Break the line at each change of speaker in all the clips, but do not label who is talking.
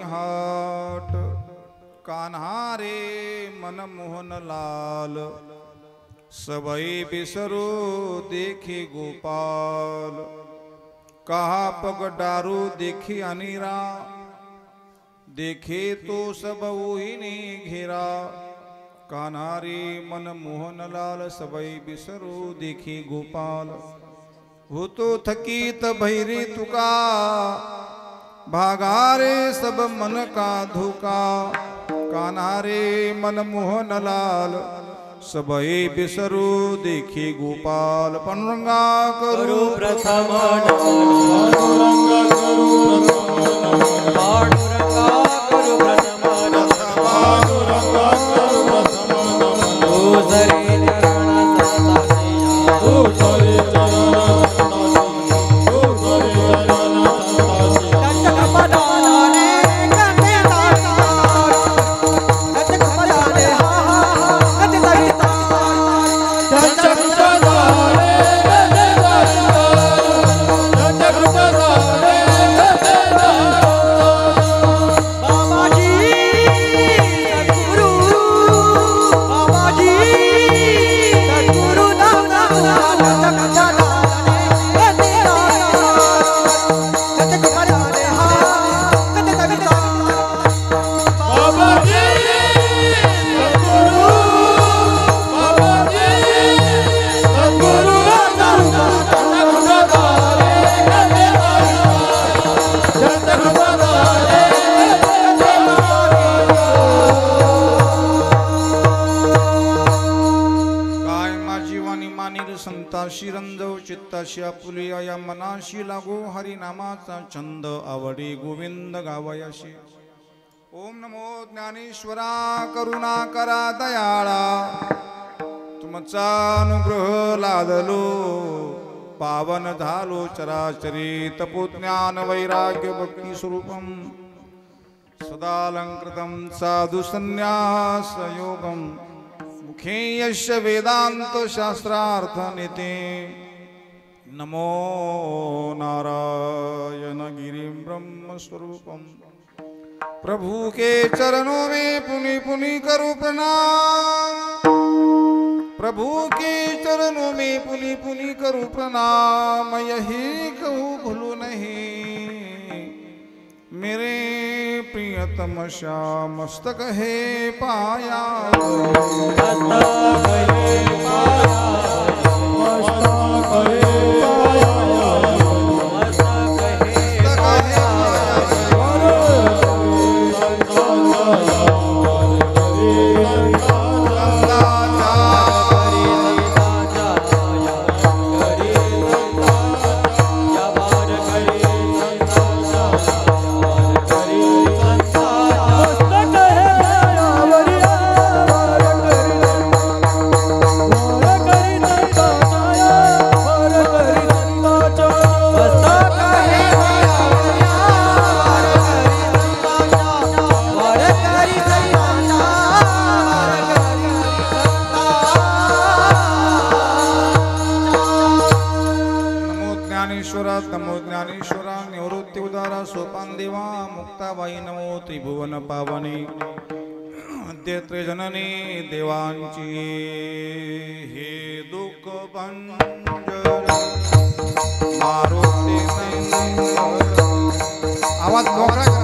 हाट कान्हा रे मन मोहन लाल सबई बिसरो देखे गोपाल कहा पग डारू देखी अनीरा देखे तो सब वही ने घेरा कान्हा रे मन मोहन लाल सबई बिसरो देखे गोपाल हो तो थकीत भैरी तुका भागा रे सब मन का धोखा कान्हा रे मन मोहन लाल सबई बिसरू देखे गोपाल पांडुरंगा करू
प्रथम
पांडुरंगा करू
पांडुरंगा करू प्रथम
पांडुरंगा करू प्रथम
दूसरे चरण सतासिया
दूसरे चरण चित्ताशी आपुलिया या मनाशी लागो हरिनामाचा छंद आवडी गोविंद गावयाशी ओम नमो ज्ञानेश्वरा करुणा करा दयाळा तुमचा अनुग्रह लादलो पावन झालो चराचरी तपोज्ञान वैराग्य भक्ती स्वरूपम सदालंकृतं साधु संन्यास योगम मुखे यस्य वेदांत शास्त्रार्थ नीते नमो नारायण गिरिं ब्रह्म स्वरूपम प्रभु के चरणों में पुनि पुनि करूं प्रणाम प्रभु के चरणों में पुनि पुनि करूं प्रणाम यही कहूँ भूलू नहीं मेरे प्रियतम श्याम मस्तक है पाया त्रिभुवन पावनी अद्यत्रे जननी देवांची हे दुःख भंजन मारुती आवाज मोकळा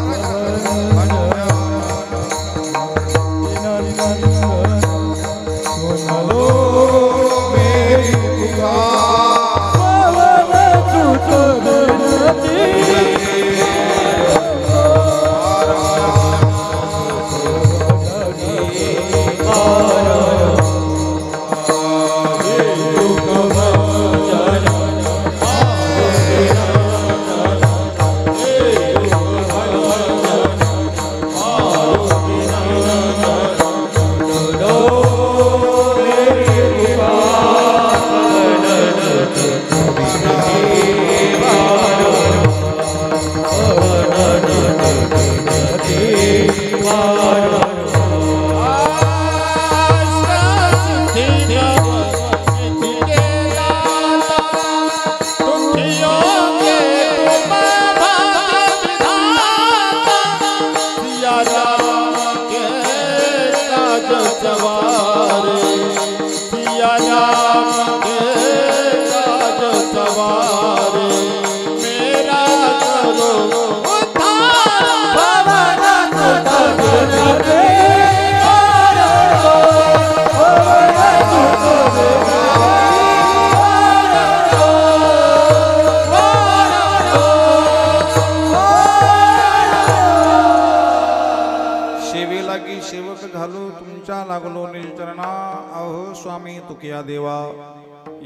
सेवे लागी सेवक झालो तुमच्या लागलो निलचरणा अहो स्वामी तुकिया देवा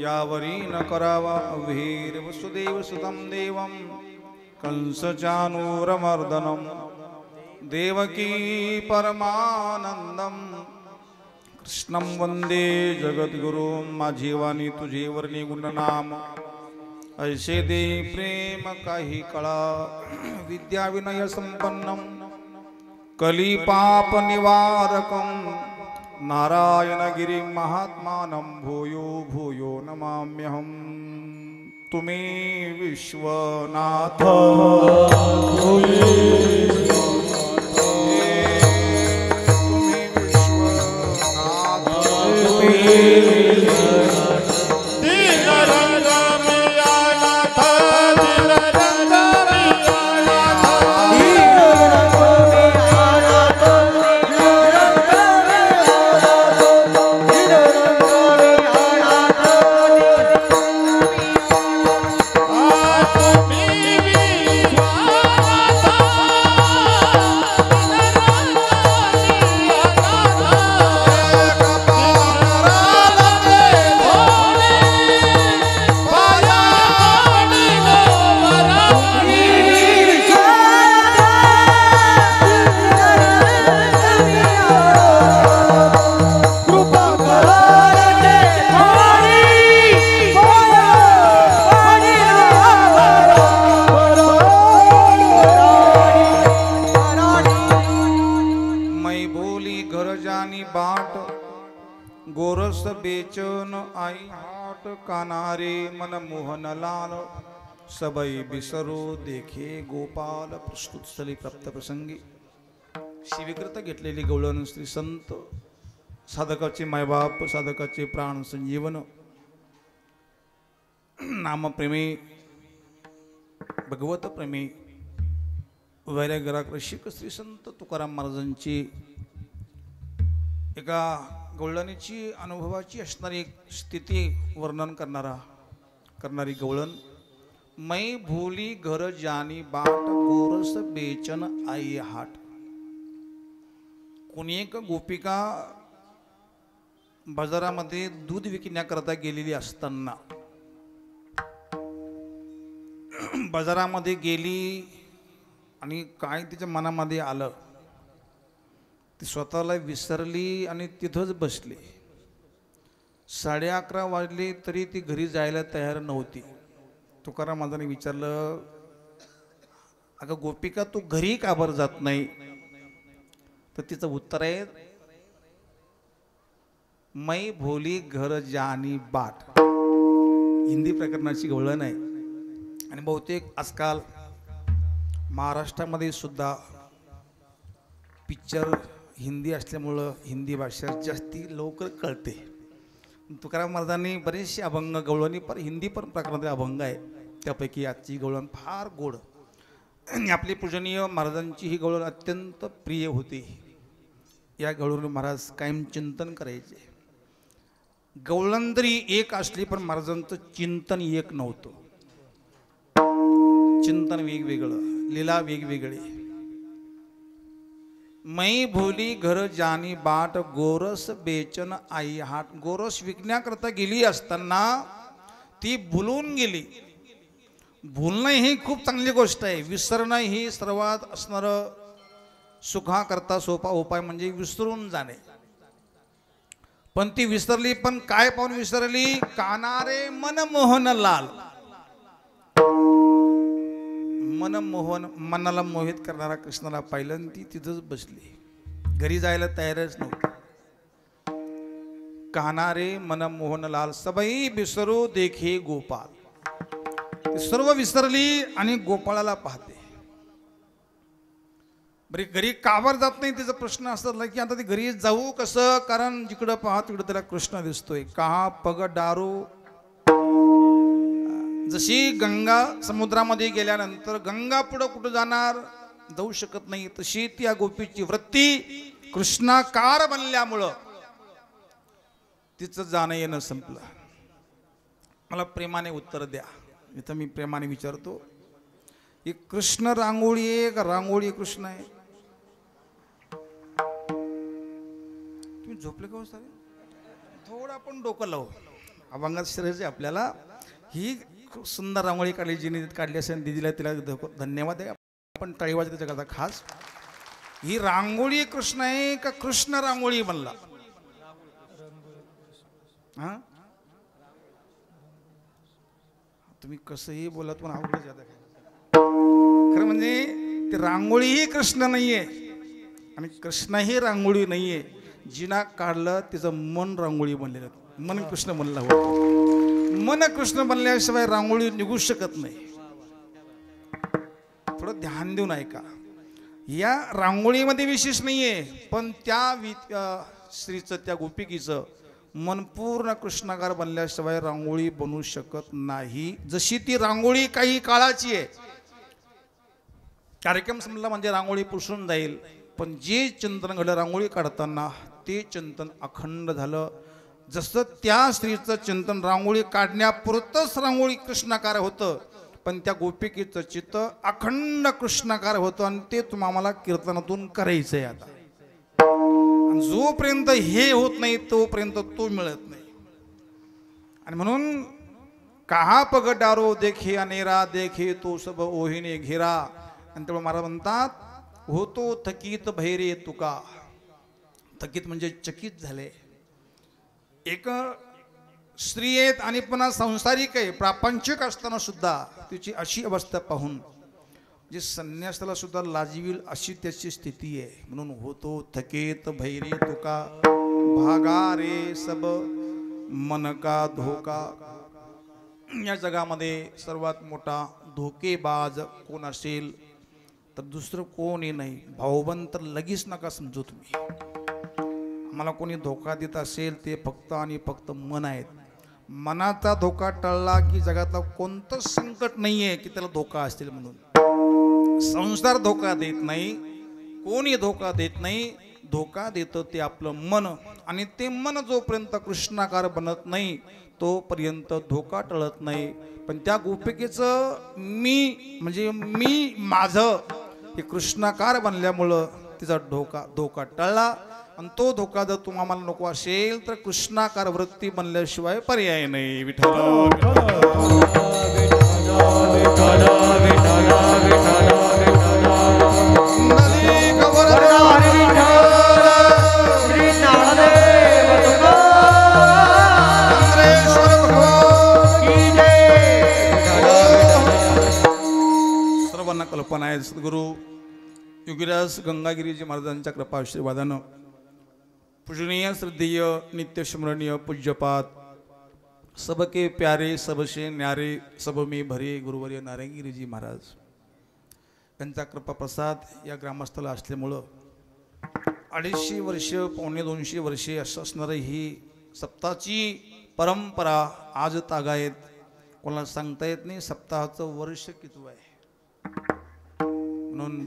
यावरी न करावा अवीर वसुदेव सुतम देवम कंसचानूरमर्दनम देवकी परमानंदम कृष्णं वंदे जगद्गुरुं माझी वाणी तुझे वर्णी गुणनाम ऐसे दे प्रेम काही कळा विद्या विनय संपन्नम कली पाप निवारकम नारायण गिरी महात्मानं भूयो भूयो नमाम्यहम तुम्ही विश्वनाथ गोरस बेचन आई हाट कानारे मन मोहन लाल सबई बिसरो देखे गोपाल प्रस्तुत स्थली प्राप्त प्रसंगी शिविकृत घेतलेली गवळण श्री संत साधकाचे मायबाप साधकाचे प्राण संजीवन नामप्रेमी भगवत प्रेमी वैराग्यराग रसिक श्री संत तुकाराम महाराजांची एका गवळणीची अनुभवाची असणारी स्थिती वर्णन करणारी गवळण मै भूली घर जानी बाट गोरस बेचन आई हाट. कोणी एक गोपिका बाजारामध्ये दूध विकण्याकरता गेलेली असताना बाजारामध्ये गेली आणि काय तिच्या मनामध्ये आलं ती स्वतःला विसरली आणि तिथंच बसली. 11:30 वाजले तरी ती घरी जायला तयार नव्हती. तुकाराम महाराजांनी विचारलं, अगं गोपिका तू घरी का बरं जात नाही? तर तिचं उत्तर आहे, मै भोली घर जानी बाट. हिंदी प्रकरणाची गवळण आहे आणि बहुतेक आजकाल महाराष्ट्रामध्ये सुद्धा पिक्चर हिंदी असल्यामुळं हिंदी भाषा जास्ती लवकर कळते. तुकाराम महाराजांनी बरेचसे अभंग गवळणी पर हिंदी पण प्रकारामध्ये अभंग आहे. त्यापैकी आजची गवळण फार गोड आणि आपली पूजनीय महाराजांची ही गवळण अत्यंत प्रिय होती. या गवळण महाराज कायम चिंतन करायचे. गवळण तरी एक असली पण महाराजांचं चिंतन एक नव्हतं. चिंतन वेगवेगळं, लीला वेगवेगळी. मै भोली घर जानी बाट गोरस बेचन आई हाट. गोरस विकण्याकरता गेली असताना ती भुलून गेली. भुलणं ही खूप चांगली गोष्ट आहे. विसरणं ही सर्वात असणारं सुखाकरता सोपा उपाय म्हणजे विसरून जाणे. पण ती विसरली. पण काय पाहून विसरली? कानारे मन मोहन लाल. मनमोहन मनाला मोहित करणारा कृष्णाला पाहिलं आणि ती तिथंच बसली. घरी जायला तयारच नव्हती. कानारे मनमोहन लाल सबई बिसरो देखे गोपाल. ती सर्व विसरली आणि गोपाळाला पाहते. बरी घरी कावर जात नाही तिचा प्रश्न असला की आता ती घरी जाऊ कसं? कारण जिकडं पाहा तिकडं त्याला कृष्ण दिसतोय. कहा पग डारो. जशी गंगा समुद्रामध्ये गेल्यानंतर गंगा पुढं कुठं जाणार? जाऊ शकत नाही. तशी त्या गोपीची वृत्ती कृष्णाकार बनल्यामुळं तिचं जाणं येणं संपलं. मला प्रेमाने उत्तर द्या. इथं मी प्रेमाने विचारतो, ही कृष्ण रांगोळी आहे का रांगोळी कृष्ण आहे? झोपले का हो सारे? थोडं आपण डोकं लावू. अभंगात श्रेय आपल्याला. ही खूप सुंदर रांगोळी काढली, जिने काढली असेल दिदीला, तिला धन्यवाद आहे. आपण टाळी वाजवतो त्याच्याकरता खास. ही रांगोळी कृष्ण आहे का कृष्ण रांगोळी म्हणला? हा, तुम्ही कसंही बोला पण अवघड जात खरं. म्हणजे ती रांगोळी ही कृष्ण नाहीये आणि कृष्ण ही रांगोळी नाहीये. जिना काढलं तिचं मन रांगोळी बनलेलं. मन कृष्ण बनला होतं. मन कृष्ण बनल्याशिवाय रांगोळी निघू शकत नाही. थोडं ध्यान देऊन ऐका. या रांगोळीमध्ये विशेष नाहीये, पण त्या स्त्रीचं, त्या गोपिकीचं मन पूर्ण कृष्णाकार बनल्याशिवाय रांगोळी बनू शकत नाही. जशी ती रांगोळी काही काळाची आहे. कार्यक्रम संपला म्हणजे रांगोळी पुसून जाईल, पण जे चिंतन घडलं रांगोळी काढताना ते चिंतन अखंड झालं. जसं त्या स्त्रीचं चिंतन रांगोळी काढण्यापुरतंच रांगोळी कृष्णाकार होतं, पण त्या गोपिकेचं चित्त अखंड कृष्णाकार होतं. आणि ते तुम्हाला कीर्तनातून करायचं आहे. आता जोपर्यंत हे होत नाही तोपर्यंत तो मिळत नाही. आणि म्हणून कहा पगडारो देखे अनेरा देखे तो सब ओहिने घेरा. आणि त्यामुळे महाराज म्हणतात, होतो थकीत भैरे तुका. थकीत म्हणजे चकित झाले. एक स्त्री आहेत आणि पुन्हा संसारिक आहे, प्रापंचिक असताना सुद्धा तिची अशी अवस्था पाहून जे संन्यासाला सुद्धा लाजवील अशी त्याची स्थिती आहे. म्हणून होतो थकेत भैरे तुका भागा रे सब मन का धोका. या जगामध्ये सर्वात मोठा धोकेबाज कोण असेल तर दुसरं कोणी नाही. भाऊबंद तर लगेच नका समजू तुम्ही. मला कोणी धोका देत असेल ते फक्त आणि फक्त मन आहेत. मनाचा धोका टळला की जगातला कोणतंच संकट नाहीये की त्याला धोका असतील म्हणून. संसार धोका देत नाही, कोणी धोका देत नाही. धोका देतं ते आपलं मन. आणि ते मन जोपर्यंत कृष्णाकार बनत नाही तोपर्यंत धोका टळत नाही. पण त्या गोपिकेचं मी म्हणजे मी माझं हे कृष्णाकार बनल्यामुळं तिचा धोका टळला. आणि तो धोका जर तुम्हाला नको असेल तर कृष्णाकार वृत्ती बनल्याशिवाय पर्याय नाही. विठ्ठल सर्वांना कल्पना आहे. सद्गुरु योगीराज गंगागिरीजी महाराजांच्या कृपाआशीर्वादानं पूजनीय श्रद्धेय नित्य स्मरणीय पूज्यपाद सबके प्यारे सबसे न्यारे सब में भरे गुरुवर्य नारायणगिरीजी महाराज यांचा कृपा प्रसाद या ग्रामस्थाला असल्यामुळं 250 वर्ष पावणे 200 वर्षे असं असणारं ही सप्ताहाची परंपरा आज तागायत. कोणाला सांगता येत नाही सप्ताहाचं वर्ष किती आहे. म्हणून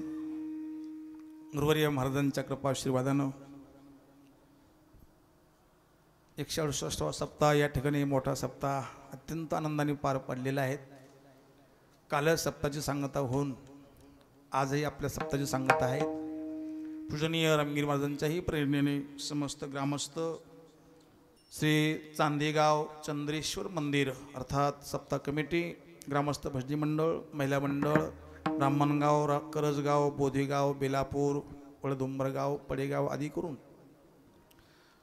गुरुवर्य महाराजांच्या कृपा आशीर्वादानं 168वा सप्ताह या ठिकाणी मोठा सप्ताह अत्यंत आनंदाने पार पडलेला आहे. काल सप्ताहाची सांगता होऊन आजही आपल्या सप्ताहाची सांगता आहे. पूजनीय रामगिरी महाराजांच्याही प्रेरणेने समस्त ग्रामस्थ श्री चांदेगाव चंद्रेश्वर मंदिर अर्थात सप्ताह कमिटी, ग्रामस्थ भजनी मंडळ, महिला मंडळ, ब्राह्मणगाव, करजगाव, बोधेगाव, बेलापूर, वळदुंबरगाव, पडेगाव आदी करून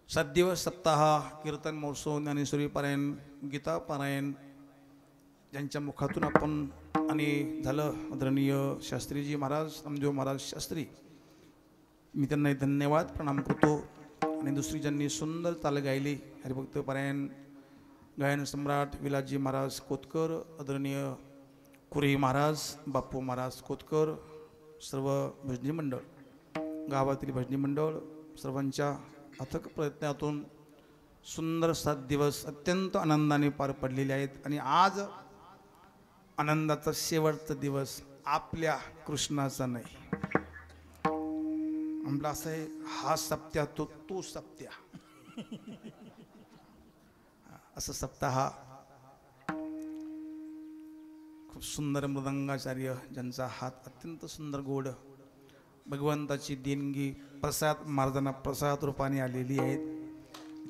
7 दिवस सप्ताह कीर्तन महोत्सव, ज्ञानेश्वरी पारायण, गीता पारायण ज्यांच्या मुखातून आपण आणि झालं आदरणीय शास्त्रीजी महाराज, नामदेव महाराज शास्त्री, मी त्यांना धन्यवाद प्रणाम करतो. आणि दुसरी ज्यांनी सुंदर ताल गायली हरिभक्त पारायण गायन सम्राट विलासजी महाराज कोतकर, आदरणीय कुरी महाराज, बापू महाराज कोतकर, सर्व भजनी मंडळ, गावातील भजनी मंडळ सर्वांच्या अथक प्रयत्नातून सुंदर 7 दिवस अत्यंत आनंदाने पार पडलेले आहेत. आणि आज आनंदाचा शेवटचा दिवस आपल्या कृष्णाचा नाही. आम्हाला असं आहे, हा सप्त्या तो सप्त्या असं सप्ताह. खूप सुंदर मृदंगाचार्य ज्यांचा हात अत्यंत सुंदर गोड, भगवंताची देणगी प्रसाद महाराजांना प्रसाद रूपाने आलेली आहेत.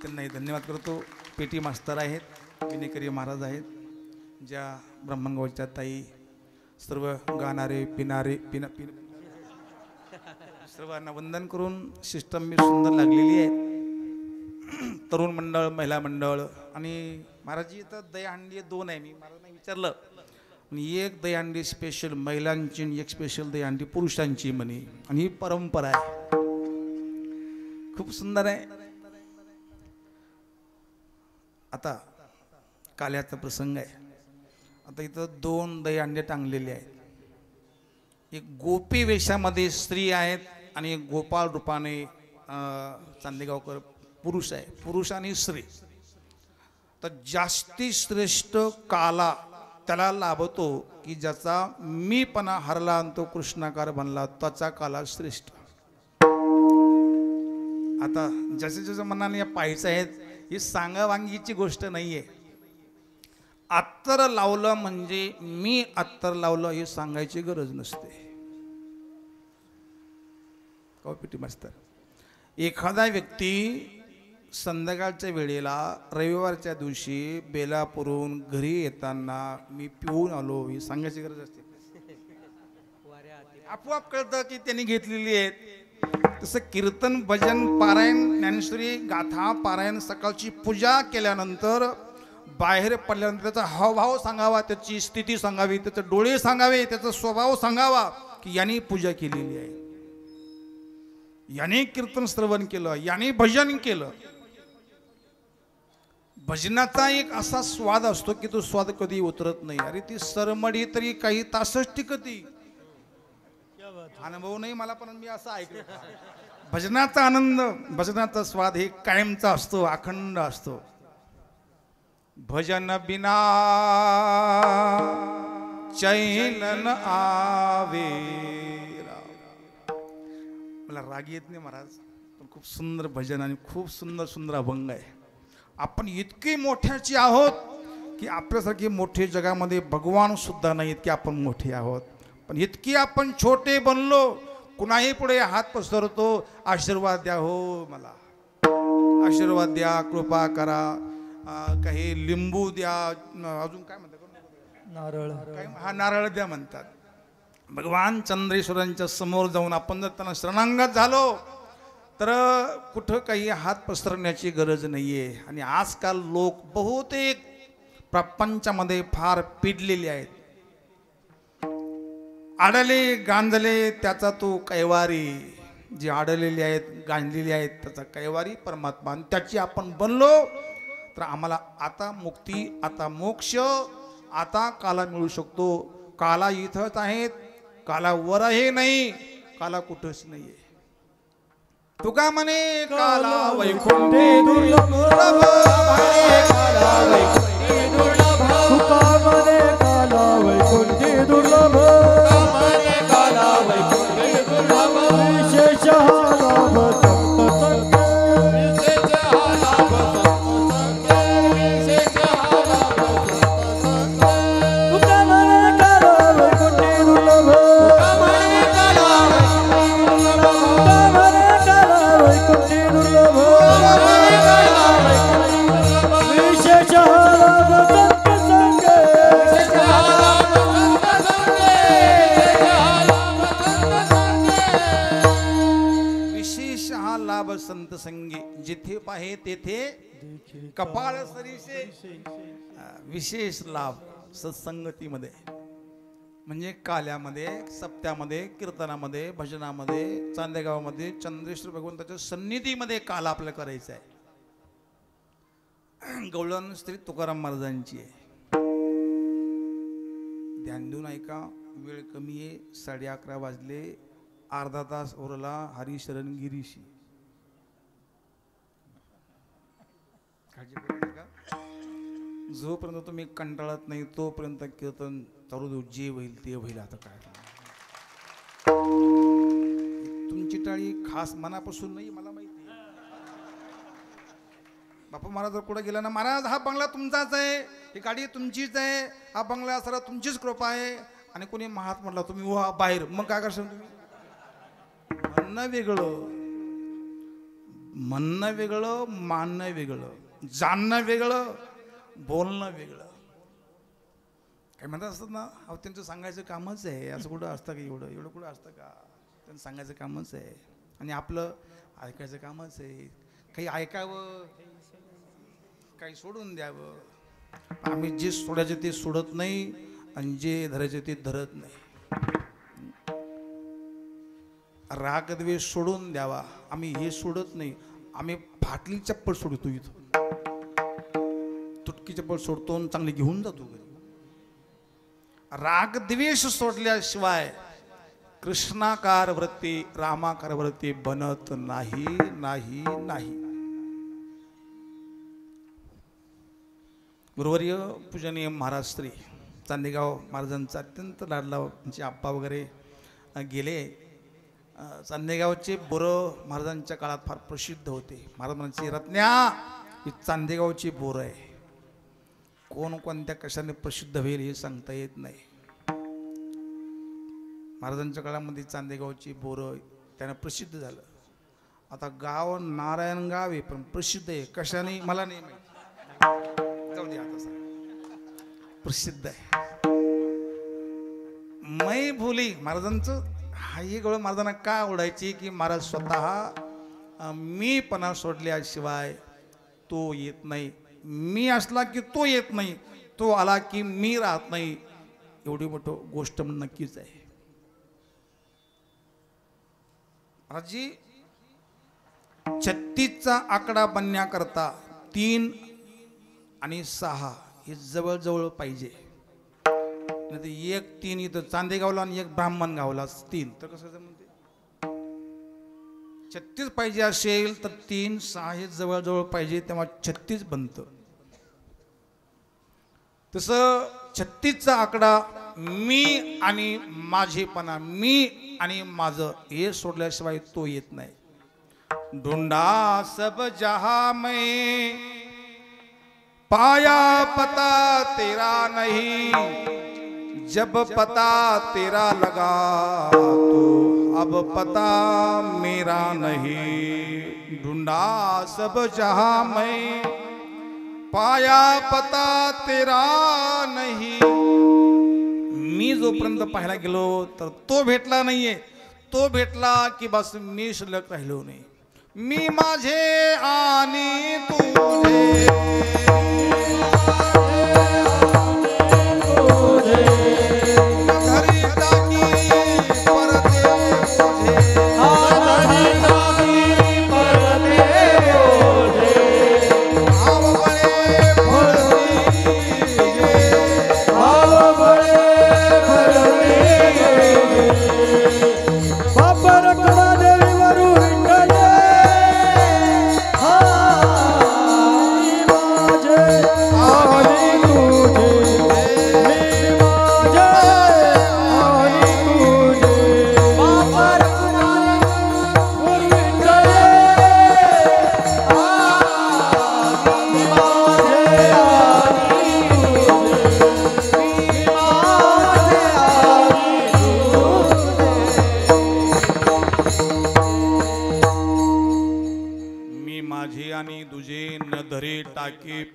त्यांनाही धन्यवाद करतो. पेटी मास्तर आहेत, विनेकरी महाराज आहेत, ज्या ब्राह्मणगावच्या ताई, सर्व गाणारे पिणारे सर्वांना वंदन करून सिस्टम मी सुंदर लागलेली आहे. तरुण मंडळ, महिला मंडळ आणि महाराजी तर दहीहंडी 2 आहे. मी महाराजांना विचारलं, आणि एक दहीहंडी स्पेशल महिलांची आणि एक स्पेशल दहीहंडी पुरुषांची म्हणे, आणि ही परंपरा आहे, खूप सुंदर आहे. आता काल्याचा प्रसंग आहे. आता इथं 2 दहीहंडे टांगलेले आहेत. एक गोपी वेशामध्ये स्त्री आहेत आणि एक गोपाळ रूपाने चांदेगावकर पुरुष आहे. पुरुष आणि स्त्री. तर जास्ती श्रेष्ठ काला त्याला लाभतो की ज्याचा मीपणा हरला आणि तो कृष्णाकार बनला, त्याचा काला श्रेष्ठ. आता जसे जसे मनाने या पाहायचं आहेत, ही सांगावांगीची गोष्ट नाहीये. अत्तर लावलं म्हणजे मी अत्तर लावलं हे सांगायची गरज नसते. पिटी मास्तर, एखादा व्यक्ती संध्याकाळच्या वेळेला रविवारच्या दिवशी बेलापूरून घरी येताना मी पिऊन आलो ही सांगायची गरज असते. आपोआप कळतं की त्यांनी घेतलेली आहेत. तसं कीर्तन, भजन, पारायण, ज्ञानेश्वरी, गाथा पारायण, सकाळची पूजा केल्यानंतर बाहेर पडल्यानंतर त्याचा हावभाव सांगावा, त्याची स्थिती सांगावी, त्याचे डोळे सांगावे, त्याचा स्वभाव सांगावा की याने पूजा केलेली आहे, याने कीर्तन श्रवण केलं, याने भजन केलं. भजनाचा एक असा स्वाद असतो की तो स्वाद कधी उतरत नाही. अरे ती सरमडी तरी काही तासच टिकती. अनुभव नाही मला, पण मी असं ऐकलं. भजनाचा आनंद, भजनाचा स्वाद हे कायमचा असतो, अखंड असतो. भजन बिना चैन न आवे. मला राग येत नाही महाराज, पण खूप सुंदर भजन आणि खूप सुंदर सुंदर अभंग आहे. आपण इतके मोठ्याचे आहोत की आपल्यासारखे मोठे जगामध्ये भगवान सुद्धा नाहीत की आपण मोठे आहोत. पण इतकी आपण छोटे बनलो, कुणाही पुढे हात पसरतो, आशीर्वाद द्या हो, मला आशीर्वाद द्या, कृपा करा, काही लिंबू द्या, अजून काय म्हणतात,
नारळ,
हा नारळ द्या म्हणतात. भगवान चंद्रेश्वरांच्या समोर जाऊन आपण जर त्यांना शरणागत झालो तर कुठं काही हात पसरण्याची गरज नाहीये. आणि आजकाल लोक बहुतेक प्रपंचामध्ये फार पिडलेले आहेत. आडले गांजले त्याचा तो कैवारी, जी आडलेली आहेत, गांजलेली आहेत, त्याचा कैवारी परमात्मा. आणि त्याची आपण बनलो तर आम्हाला आता मुक्ती, आता मोक्ष, आता काला मिळू शकतो. काला इथंच आहेत, काला वरही नाही, काला कुठंच नाहीये. तुका म्हणे काला वैकुंठी दुर्लभ, काला वैकुंठी दुर्लभ,
तुका म्हणे काला वैकुंठी दुर्लभ, काला वैकुंठी दुर्लभ. विशेष लाभ संत संगे, विशेष लाभ संत संगे, विशेष लाभ संत संगे. तुका म्हणे काला वैकुंठी दुर्लभ, तुका म्हणे काला वैकुंठी दुर्लभ, तुका म्हणे काला वैकुंठी दुर्लभ, विशेष लाभ संत संगे, विशेष लाभ संत संगे.
विशेष हा लाभ संत संगी. जिथे पाहे तेथे कपाळ सरीसे. विशेष लाभ सत्संगतीमध्ये, म्हणजे काल्यामध्ये, सप्त्यामध्ये, कीर्तनामध्ये, भजनामध्ये, चांदेगावामध्ये, चंद्रेश्वर भगवंताच्या सन्निधीमध्ये काल आपल्याला करायचं आहे. गवळण स्त्री तुकाराम महाराजांची आहे. ध्यान देऊन ऐका, वेळ कमी आहे. 11:30 वाजले, अर्धा तास उरला हरिशरण गिरीशी. काळजी करू नका. जोपर्यंत तुम्ही कंटाळत नाही तोपर्यंत कीर्तन चालू देऊ. जे होईल ते होईल. आता काय तुमची टाळी खास मनापासून नाही, मला माहिती आहे. बापू महाराज जर कुठं गेला ना, महाराज हा बंगला तुमचाच आहे, ही गाडी तुमचीच आहे, हा बंगला सर तुमचीच कृपा आहे, आणि कोणी महात म्हटलं तुम्ही वा बाहेर, मग काय करशाल तुम्ही? म्हणणं वेगळं, म्हणणं वेगळं, मानणं वेगळं, जाणणं वेगळं, बोलणं वेगळं. काय म्हणतात असतात ना, अहो त्यांचं सांगायचं कामच आहे. असं कुठं असतं का? एवढं एवढं कुठं असतं का? त्यांचं सांगायचं कामच आहे आणि आपलं ऐकायचं कामच आहे. काही ऐकावं, काही सोडून द्यावं. आम्ही जे सोडायचे ते सोडत नाही आणि जे धरायचे ते धरत नाही. राग द्वेष सोडून द्यावा, आम्ही हे सोडत नाही. आम्ही फाटली चप्पल सोडतो, इथं तुटकी चप्पल सोडतो आणि चांगली घेऊन जातो घरी. राग द्वेष सोडल्याशिवाय कृष्णाकार वृत्ती, रामाकार वृत्ती बनत नाही नाही नाही. गुरुवर्य पूजनीय महाराज श्री चांदेगाव महाराजांचा अत्यंत लाडला म्हणजे आप्पा वगैरे गेले. चांदेगावचे बोरं महाराजांच्या काळात फार प्रसिद्ध होते. महाराज म्हणायचे, रत्न्या ही चांदेगावची बोरं आहे. कोण कोणत्या कशाने प्रसिद्ध होईल हे सांगता येत नाही. महाराजांच्या काळामध्ये चांदेगावची बोरं त्यानं प्रसिद्ध झालं. आता गाव नारायण गाव आहे पण प्रसिद्ध आहे कशाने मला नाही माहिती. जाऊ दे आता सांग, प्रसिद्ध आहे. मै भोली महाराजांचं ही गोळ महाराजांना का आवडायची की महाराज स्वतः मीपणा सोडल्याशिवाय तो येत नाही. मी असला की तो येत नाही, तो आला की मी राहत नाही. एवढी मोठी गोष्ट नक्कीच आहे. आजी 36चा आकडा बनण्याकरता 3 आणि 6 हे जवळजवळ पाहिजे. नाही तर 1 3 इथं चांदेगावला आणि 1 ब्राह्मण गावला 3 तर कसं म्हणते. 36 पाहिजे असेल तर 3 6 हे जवळजवळ पाहिजे, तेव्हा 36 बनतं. तसं 36चा आकडा मी आणि माझेपणा, मी आणि माझं हे सोडल्याशिवाय तो येत नाही. ढूंढा सब जहां में पाया पता तेरा नहीं, जब पता तेरा लगा तो अब पता मेरा नहीं. ढूंढा सब जहां में पाया पता तेरा नहीं. मी जोपर्यंत पाहायला गेलो तर तो भेटला नाहीये. तो भेटला की बस मी शिल्लक राहिलो नाही. मी माझे आणि तुझे,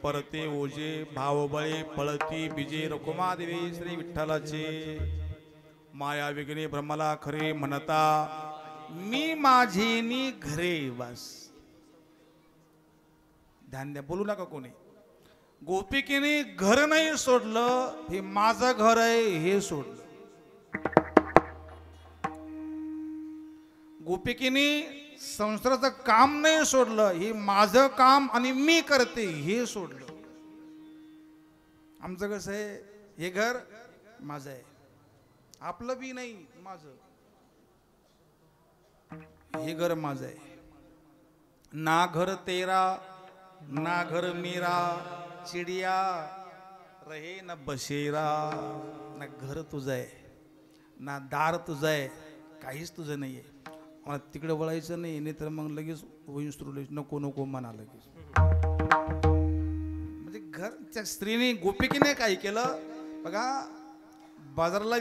परते ओजे भावबळे पळती बीजे रकुमा देवी श्री विठ्ठलाचे. माया विघ्ने ब्रह्मला खरे म्हणता, मी माझेनी घरे बस. ध्यान द्या, बोलू नका कोणी. गोपिकेने घर नाही सोडलं, हे माझं घर आहे हे सोडलं. गोपिकेने संसाराचं काम नाही सोडलं, हे माझं काम आणि मी करते हे सोडलं. आमचं कसं आहे, हे घर माझं आहे, आपलं बी नाही माझं, हे घर माझं आहे. ना घर तेरा ना घर मेरा, चिडिया रहे न बसेरा. ना घर तुझं आहे ना दार तुझं आहे, काहीच तुझं नाही आहे. मला तिकडे वळायचं नाही, नाही तर मग लगेच होईन सुरू, नको नको म्हणा लगेच. म्हणजे घर त्या स्त्रीने गोपिकेने काय केलं बघा, बाजाराला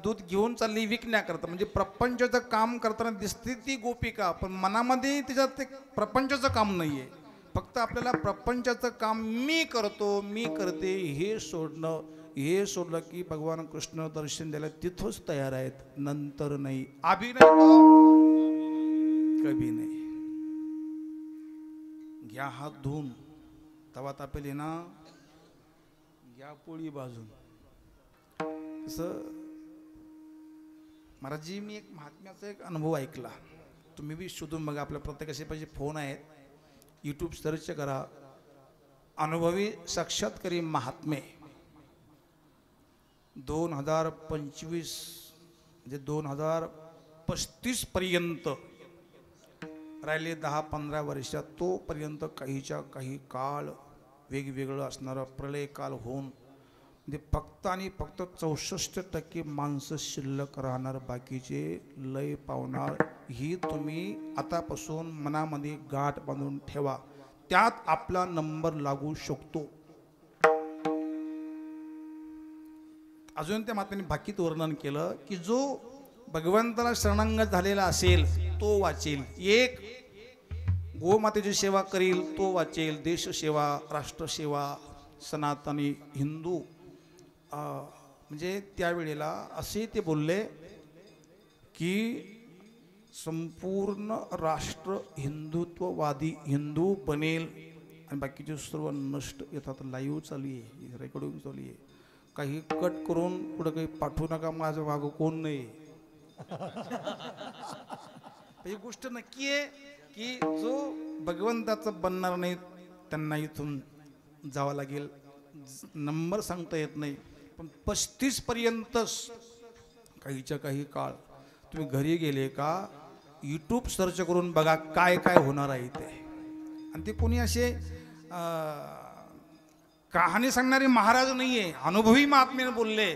दूध घेऊन चालली विकण्याकरता, म्हणजे प्रपंचाचं काम करताना दिसते ती गोपिका, पण मनामध्ये तिच्यात ते प्रपंचाचं काम नाहीये. फक्त आपल्याला प्रपंचाचं काम मी करतो, मी करते हे सोडलं की भगवान कृष्ण दर्शन द्यायला तिथंच तयार आहेत, नंतर नाही. अभिनय कभी नाही. घ्या हात धुवून तवा तापेली ना, घ्या पोळी भाजून. तसं महाराजजी, मी एक महात्म्याचा एक अनुभव ऐकला, तुम्ही बी शोधून बघा. आपल्या प्रत्येकाचे पाहिजे फोन आहेत, यूट्यूब सर्च करा, अनुभवी साक्षात्कारी महात्मे. 2025 म्हणजे 2035 पर्यंत राहिले 10-15 वर्षात, तोपर्यंत काहीच्या काही काळ वेगवेगळं असणारा प्रलय काल होऊन म्हणजे फक्त आणि फक्त 64% माणसं शिल्लक राहणार, बाकीचे लय पावणार. ही तुम्ही आतापासून मनामध्ये गाठ बांधून ठेवा, त्यात आपला नंबर लागू शकतो. अजून त्या मातांनी भाकीत वर्णन केलं की जो भगवंताला शरणागत झालेला असेल तो वाचेल, एक गोमातेची सेवा करील तो वाचेल, देशसेवा, राष्ट्रसेवा, सनातनी हिंदू. म्हणजे त्यावेळेला असे ते बोलले की संपूर्ण राष्ट्र हिंदुत्ववादी हिंदू बनेल आणि बाकीचे सर्व नष्ट. येतात लाईव्ह चालू आहे, रेकॉर्डिंग चालू आहे, काही कट करून पुढे काही पाठवू नका, माझं मागं कोण नाही. ही गोष्ट नक्की आहे की जो भगवंताचं बनणार नाही त्यांना इथून जावं लागेल. नंबर सांगता येत नाही, पण 35 पर्यंतच काहीच्या काही काळ. तुम्ही घरी गेले का यूट्यूब सर्च करून बघा काय काय होणार आहे ते. आणि ते कोणी असे कहाणी सांगणारे महाराज नाहीये, अनुभवी महात्म्याने बोलले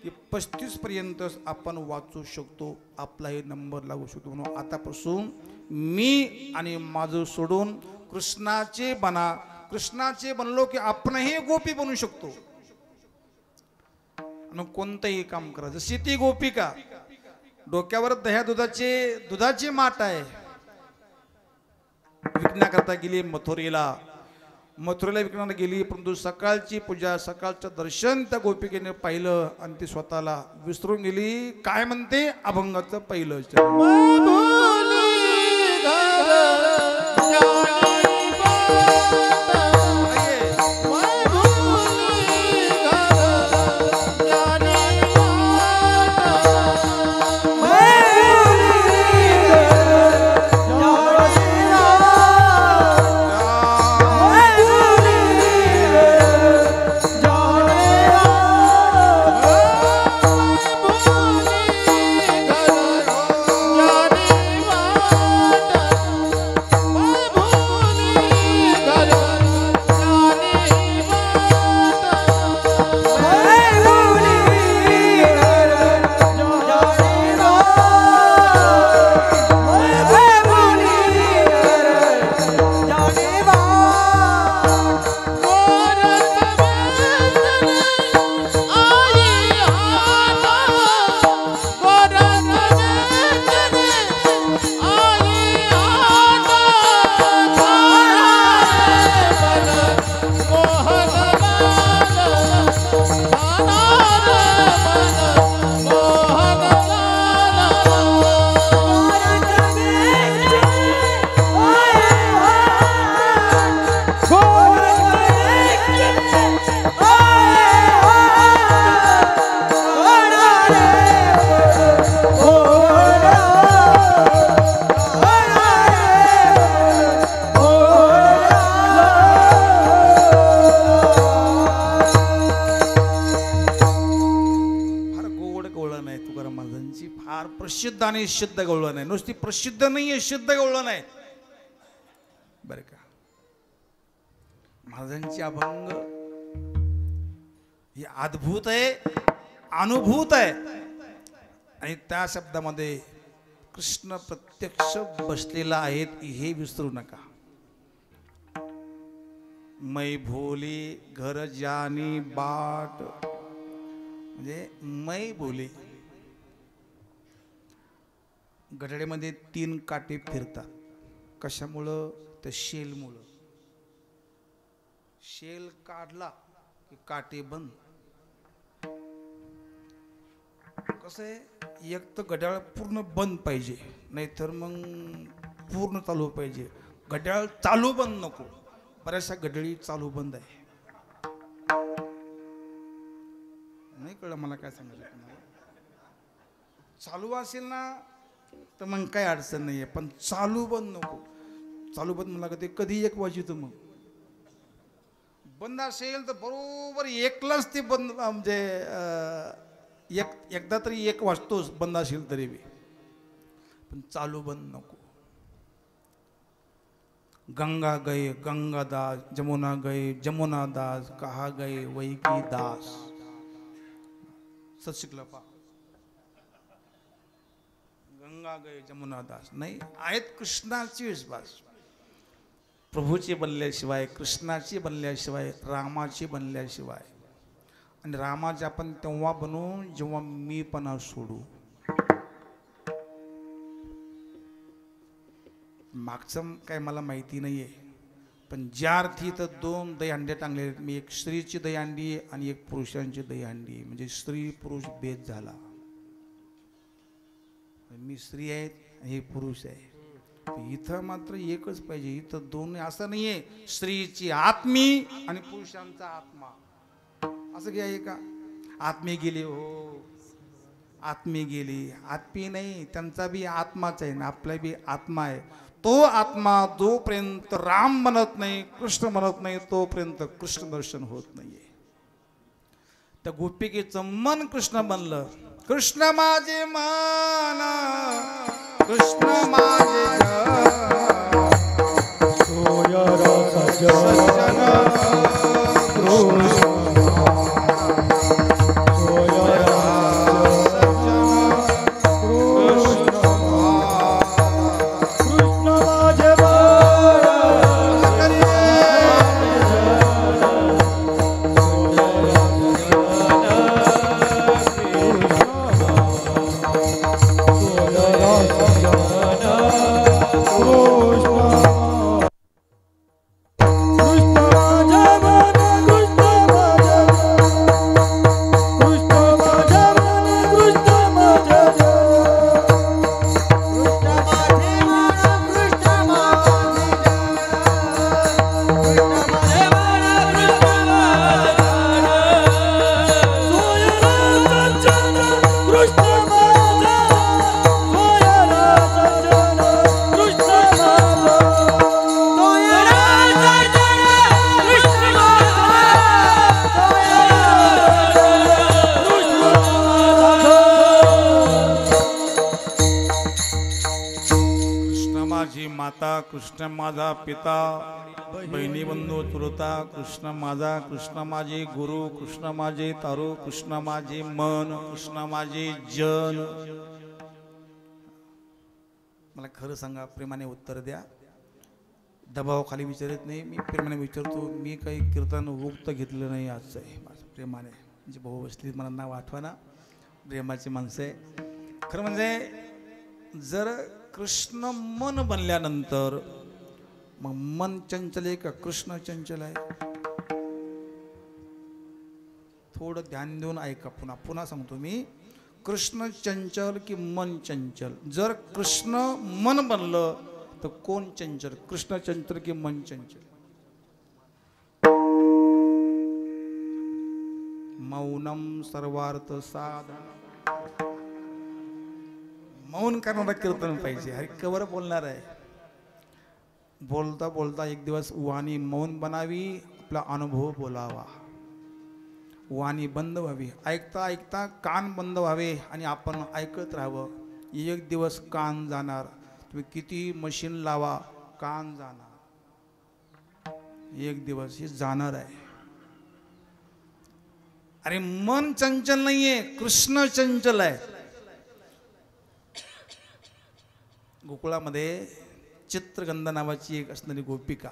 की 35 पर्यंतच आपण वाचू शकतो, आपलाही नंबर लागू शकतो. म्हणून आतापासून मी आणि माझं सोडून कृष्णाचे बना. कृष्णाचे बनलो की आपणही गोपी बनू शकतो आणि कोणतंही काम करा. जशी ती गोपिका डोक्यावर दुधाची माठ आहे, विकण्याकरता गेली मथुरेला विकण्याला गेली, परंतु सकाळची पूजा, सकाळचं दर्शन त्या गोपिकेने पाहिलं आणि ती स्वतःला विसरून गेली. काय म्हणते, अभंगाचं पहिलं प्रसिद्ध आणि शुद्ध गवळण नाही, नुसती प्रसिद्ध नाहीये, शुद्ध गवळण नाही बरं का. महाराजांची अभंग ही अद्भुत आहे, अनुभूत आहे. आणि त्या शब्दामध्ये कृष्ण प्रत्यक्ष बसलेला आहे हे विसरू नका. मै भोली घर जानी बाट म्हणजे मै बोले. गटाड्यामध्ये 3 काटे फिरतात. कशामुळं? तर शेलमुळं. शेल काढला की काटे बंद. कसं आहे, एक तर घड्याळ पूर्ण बंद पाहिजे, नाहीतर मग पूर्ण चालू पाहिजे. घड्याळ चालू बंद नको. बऱ्याचशा घड्याळी चालू बंद आहे. नाही कळलं मला काय सांगायचं तुम्हाला. चालू असेल ना तर मग काय अडचण नाही आहे, पण चालू बंद नको. चालू बंद मला ते कधी 1 वाजतो. मग बंद असेल तर बरोबर 1लाच ते बंद, म्हणजे एकदा तरी 1 वाजतोच बंद असेल तरी बी, पण चालू बंद नको. गंगा गए गंगा दास, जमुना गए जमुना दास, कहा गए वही की दास. सत शिकला पा. गंगा गए जमुना दास नाही आहेत. कृष्णाची विश्वास. प्रभूची बनल्याशिवाय, कृष्णाची बनल्याशिवाय, रामाची बनल्याशिवाय. आणि रामाचे आपण तेव्हा बनू जेव्हा मीपणा सोडू. मागचं काय मला माहिती नाही आहे, पण ज्या अर्थी तर 2 दहीहंडे टांगले आहेत. मी एक स्त्रीची दहीहंडी आणि एक पुरुषांची दहीहंडी, म्हणजे स्त्री पुरुष भेद झाला. मी स्त्री आहे आणि हे पुरुष आहे. इथं मात्र एकच पाहिजे. इथं 2 असं नाही आहे. स्त्रीची आत्मी आणि पुरुषांचा आत्मा असं काय आहे का? आत्मी गेली, हो आत्मी गेली. आत्मी नाही, त्यांचा बी आत्माच आहे ना, आपला बी आत्मा आहे. तो आत्मा जोपर्यंत राम म्हणत नाही, कृष्ण म्हणत नाही, तोपर्यंत कृष्ण दर्शन होत नाहीये. त्या गोपिकेचं मन कृष्ण बनलं. कृष्ण माझे मन, कृष्ण माझे सज्जन कृष्ण माझा पिता, बहिणी बंधू चुलता, कृष्ण माझा, कृष्ण माझे गुरु, कृष्ण माझे तारू, कृष्ण माझे मन, कृष्ण माझे जन. मला खरं सांगा, प्रेमाने उत्तर द्या. दबाव खाली विचारत नाही, मी प्रेमाने विचारतो. मी काही कीर्तन उक्त घेतलं नाही. आजचं आहे माझं प्रेमाने. म्हणजे भाऊ बसली, मला नाव आठवा ना, प्रेमाची माणसं आहे. खरं म्हणजे जर कृष्ण मन बनल्यानंतर मग मन चंचल आहे का कृष्ण चंचल आहे? थोडं ध्यान देऊन ऐका. पुन्हा पुन्हा सांगतो मी, कृष्ण चंचल की मन चंचल? जर कृष्ण मन बनलं तर कोण चंचल? कृष्ण चंचल की मन चंचल? मौनम सर्वार्थ साधन. मौन करणारा कीर्तन पाहिजे. अरे कवर बोलणार आहे? बोलता बोलता एक दिवस वाणी मौन बनावी, आपला अनुभव बोलावा. वाणी बंद व्हावी, ऐकता ऐकता कान बंद व्हावे आणि आपण ऐकत राहावं. एक दिवस कान जाणार. तुम्ही किती मशीन लावा, कान जाणार. एक दिवस हे जाणार आहे. अरे मन चंचल नाहीये, कृष्ण चंचल आहे. गोकुळामध्ये चित्रगंधा नावाची एक असणारी गोपिका,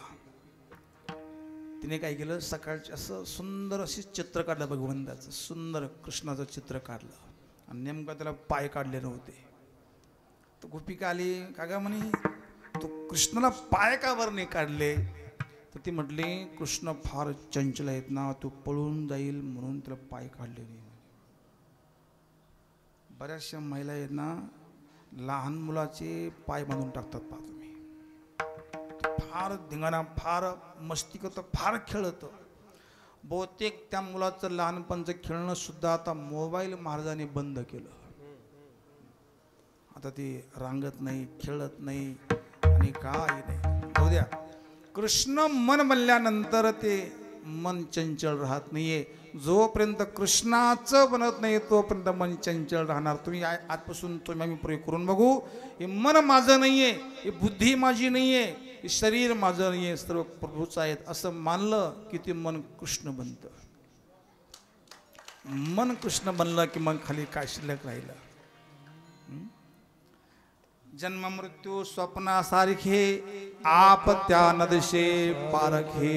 तिने काय केलं, सकाळचं असं सुंदर अशी चित्र काढलं भगवंताचं, सुंदर कृष्णाचं चित्र काढलं आणि नेमकं त्याला पाय काढले नव्हते. तर गोपिका आली, का गा म्हणे तो कृष्णाला पाय का बरं नाही काढले? तर ती म्हटली, कृष्ण फार चंचल आहेत ना, तो पळून जाईल म्हणून त्याला पाय काढले नाही. बऱ्याचशा महिला आहेत ना, लहान मुलाचे पाय बांधून टाकतात. पहा तुम्ही, फार धिंगाणा, फार मस्ती करतं, फार खेळतं. बहुतेक त्या मुलाचं लहानपणचं खेळणं सुद्धा आता मोबाईल महाराजांनी बंद केलं. आता ते रांगत नाही, खेळत नाही आणि काही नाही. जाऊ द्या, कृष्ण मन बनल्यानंतर ते मन चंचल राहत नाहीये. जोपर्यंत कृष्णाचं बनत नाही तोपर्यंत मन चंचल राहणार. तुम्ही आजपासून तुम्ही आम्ही प्रयोग करून बघू. हे मन माझं नाहीये, हे बुद्धी माझी नाहीये, हे शरीर माझं नाहीये, सर्व प्रभूचं आहेत असं मानलं की ते मन कृष्ण बनतं. मन कृष्ण बनलं की मग खाली काय शिल्लक राहिलं? जन्म मृत्यू स्वप्नासारखे आप त्या नदशे पारखे.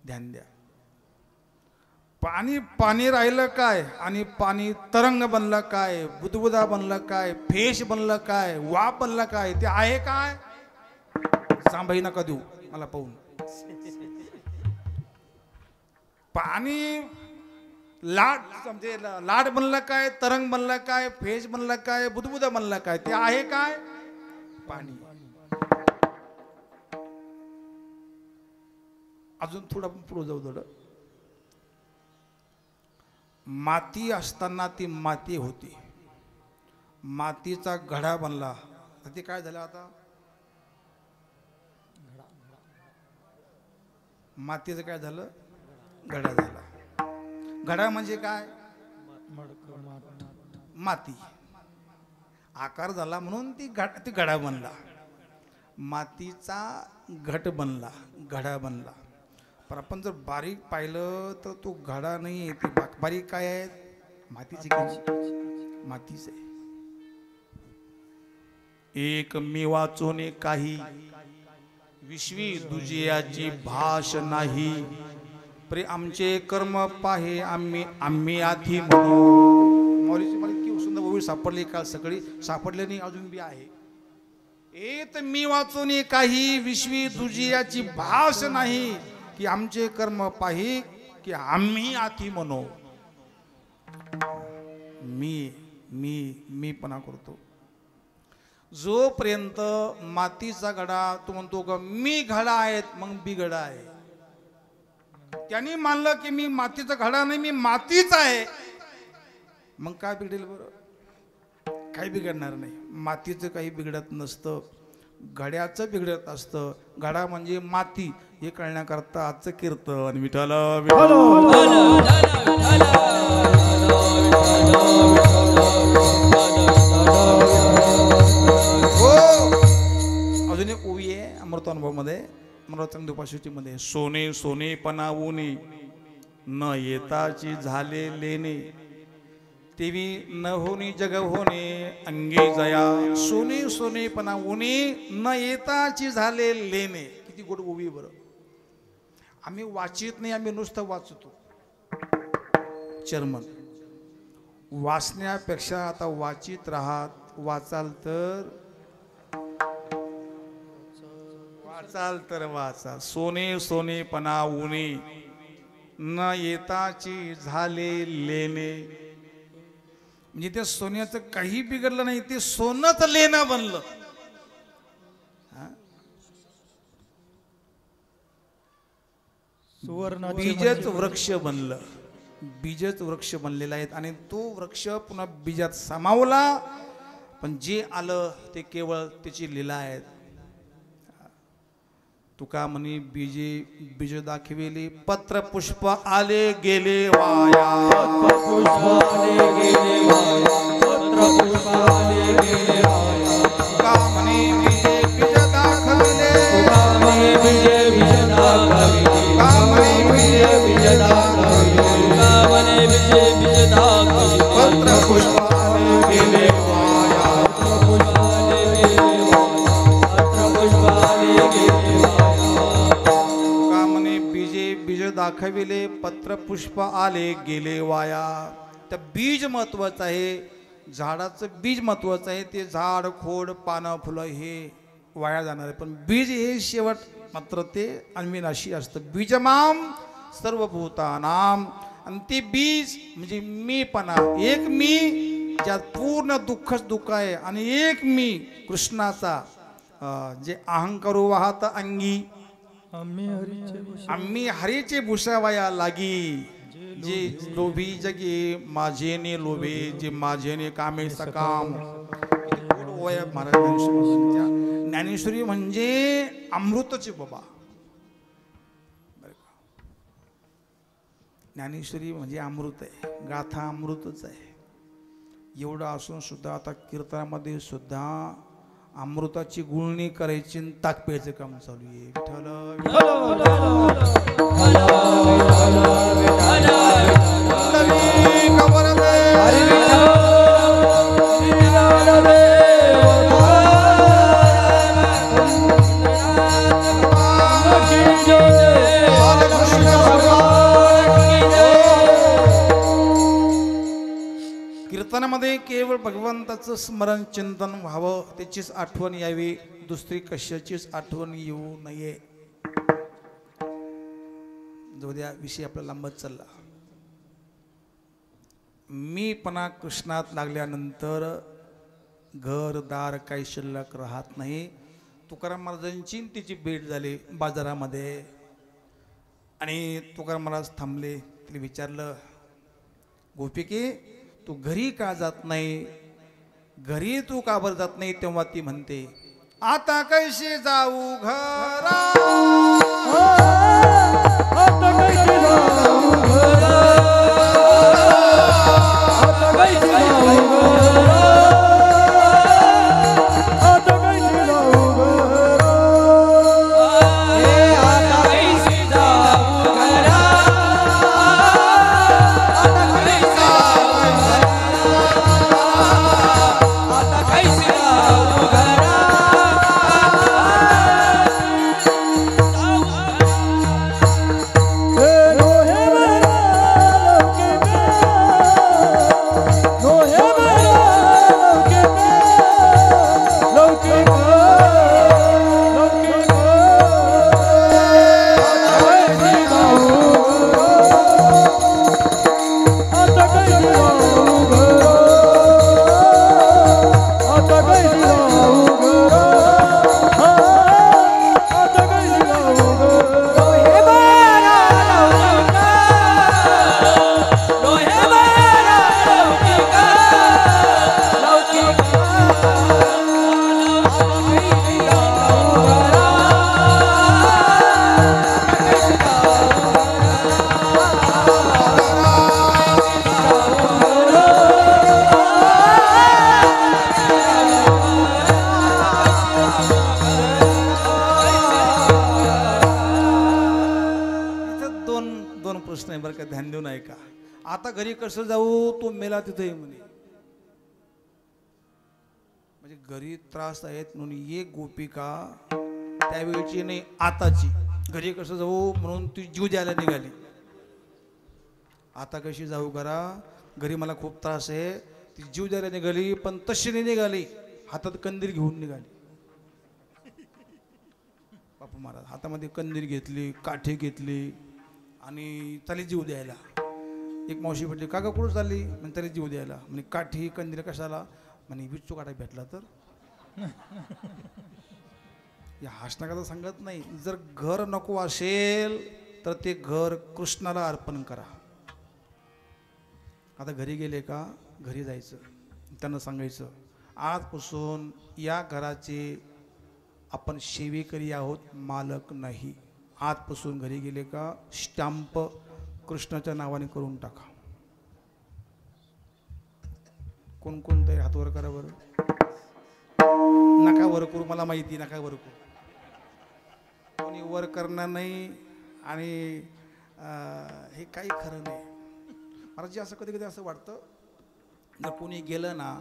ध्यान द्या. पाणी पाणी राहिलं काय आणि पाणी तरंग बनलं काय, बुदबुदा बनलं काय, फेश बनलं काय, वाफ बनलं काय, ते आहे काय? जांभई नका देऊ मला पाहून. पाणी लाट समजे लाट बनलं काय, तरंग बनलं काय, फेज बनलं काय, बुदबुदा बनलं काय, ते आहे काय? पाणी. अजून थोडं पुढे जाऊ. थोडं माती असताना ती माती होती, मातीचा घडा बनला, तर ते काय झालं? आता मातीचं काय झालं? घडा झाला. घडा म्हणजे काय? माती आकार झाला म्हणून ती घडा बनला. मातीचा घट बनला, घडा बनला. पण आपण जर बारीक पाहिलं तर तो घडा नाही, ती बारीक काय आहे? मातीची, मातीच आहे. एक मी वाचोने काही, विश्वी दुजियाची भाष नाही. प्रे आमचे कर्म पाहे आम्ही आधी म्हणू. मौलीची मला किती सुंदर ओवी सापडली काल सकाळी, सापडले नाही अजून बी आहे. एक मी वाचोने काही, विश्वी दुजियाची भाष नाही. की आमचे कर्म पाही की आम्ही आधी म्हणू. मी पणा करतो. जोपर्यंत मातीचा घडा तो म्हणतो का मी घडा आहेत, मग बिघडा आहे. त्यांनी मानलं की मी मातीचा घडा नाही, मी मातीच आहे, मग काय बिघडेल बरं? काही बिघडणार नाही. मातीचं काही बिघडत नसतं, घड्याचं बिघडत असतं. घडा म्हणजे माती हे कळण्याकरता आजचं कीर्तन. विठ्ठल हो. अजून एक ओवी आहे अमृतानुभव मध्ये, अमृतानुभवपाशीमध्ये. सोने सोने पणावूने न येताची झाले लेणे, तेवी न होनी जग होणे अंगे जया. सोने सोने पणावूने न येताची झाले लेणे. किती गोड ओवी बरं. आम्ही वाचित नाही, आम्ही नुसतं वाचतो. चर्मन वाचण्यापेक्षा आता वाचित राहत. वाचाल तर वाचा. सोने सोने पणावूने न येताची झाले लेणे. म्हणजे त्या सोन्याचं काही बिघडलं नाही, ते सोनंच लेणं बनलं. बीजच वृक्ष बनलं. बीजच वृक्ष बनलेला आहे आणि तो वृक्ष पुन्हा बीजात सामावला. पण जे आलं ते केवळ त्याची लीला आहे. तुका म्हणे बीज दाखविली, पत्र पुष्प आले गेले वाया. तुका म्हणे बीज दाखविले, पत्र पुष्प आले गेले वाया. दाखविले पत्र पुष्प आले गेले वाया. तर बीज महत्वाचं आहे, झाडाचं बीज महत्वाचं आहे. ते झाड खोड पानं फुलं हे वाया जाणार आहे, पण बीज हे शेवट मात्र ते अनविनाशी असतं. बीजमाम सर्वभूतानाम. आणि ते बीज म्हणजे मीपणा, एक मी ज्यात पूर्ण दुःखच दुःख आहे, आणि एक मी कृष्णाचा जे अहंकार वाहत अंगी. आम्ही हरीचे भूषावया लागी. जे लोभी जगे माझेने लोभे, जे माझेने कामे सकाम. महाराज ज्ञानेश्वरी म्हणजे अमृतचे बाबा. ज्ञानेश्वरी म्हणजे अमृत आहे, गाथा अमृतच आहे. एवढं असून सुद्धा आता कीर्तनामध्ये सुद्धा अमृताची गुळणी करायची, ताक प्यायचं काम चालू आहे. कीर्तनामध्ये केवळ भगवंताचं स्मरण चिंतन व्हावं, त्याचीच आठवण यावी, दुसरी कशाचीच आठवण येऊ नये. जो द्या विषय आपला लांबत चालला. मीपणा कृष्णात लागल्यानंतर घरदार काही शिल्लक राहत नाही. तुकाराम महाराजांची तिची भेट झाली बाजारामध्ये, आणि तुकाराम महाराज थांबले. तिला विचारलं, गोपिके तू घरी का जात नाही, घरी तू का बरं जात नाही? तेव्हा ती म्हणते, आता कैसे जाऊ घरा,
आता कैसे जाऊ घरा, आता कैसे जाऊ घरा, आता कैसे जाऊ घरा, आता कैसे जाऊ घरा, आता कैसे
आता घरी कसं जाऊ, तो मेला तिथे म्हणे. म्हणजे घरी त्रास आहेत म्हणून एक गोपिका त्यावेळची नाही आताची, घरी कसं जाऊ म्हणून ती जीव द्यायला निघाली. आता कशी जाऊ घरा, घरी मला खूप त्रास आहे, ती जीव द्यायला निघाली. पण तशी नाही निघाली, हातात कंदील घेऊन निघाली. बापू महाराज हातामध्ये कंदील घेतली, काठी घेतली, आणि चाली जीव द्यायला. एक मावशी म्हटली, का ग कुठं चालली? म्हणजे तरी जीव द्यायला. म्हणजे काठी कंदील कशाला? म्हणे विचू काटा भेटला तर. या हसण्याकरता सांगत नाही. जर घर नको असेल तर ते घर कृष्णाला अर्पण करा. आता घरी गेले का, घरी जायचं, त्यांना सांगायचं, आजपासून या घराचे आपण सेवेकरी आहोत, मालक नाही. आजपासून घरी गेले का स्टॅम्प कृष्णाच्या नावाने करून टाका. कोण कोणते हात वर करा बरं. नका वर करू, मला माहिती, नका वर करू. कोणी वर करणार नाही. आणि हे काही खरं नाही. मला जे असं कधी कधी असं वाटतं, जर कोणी गेलं ना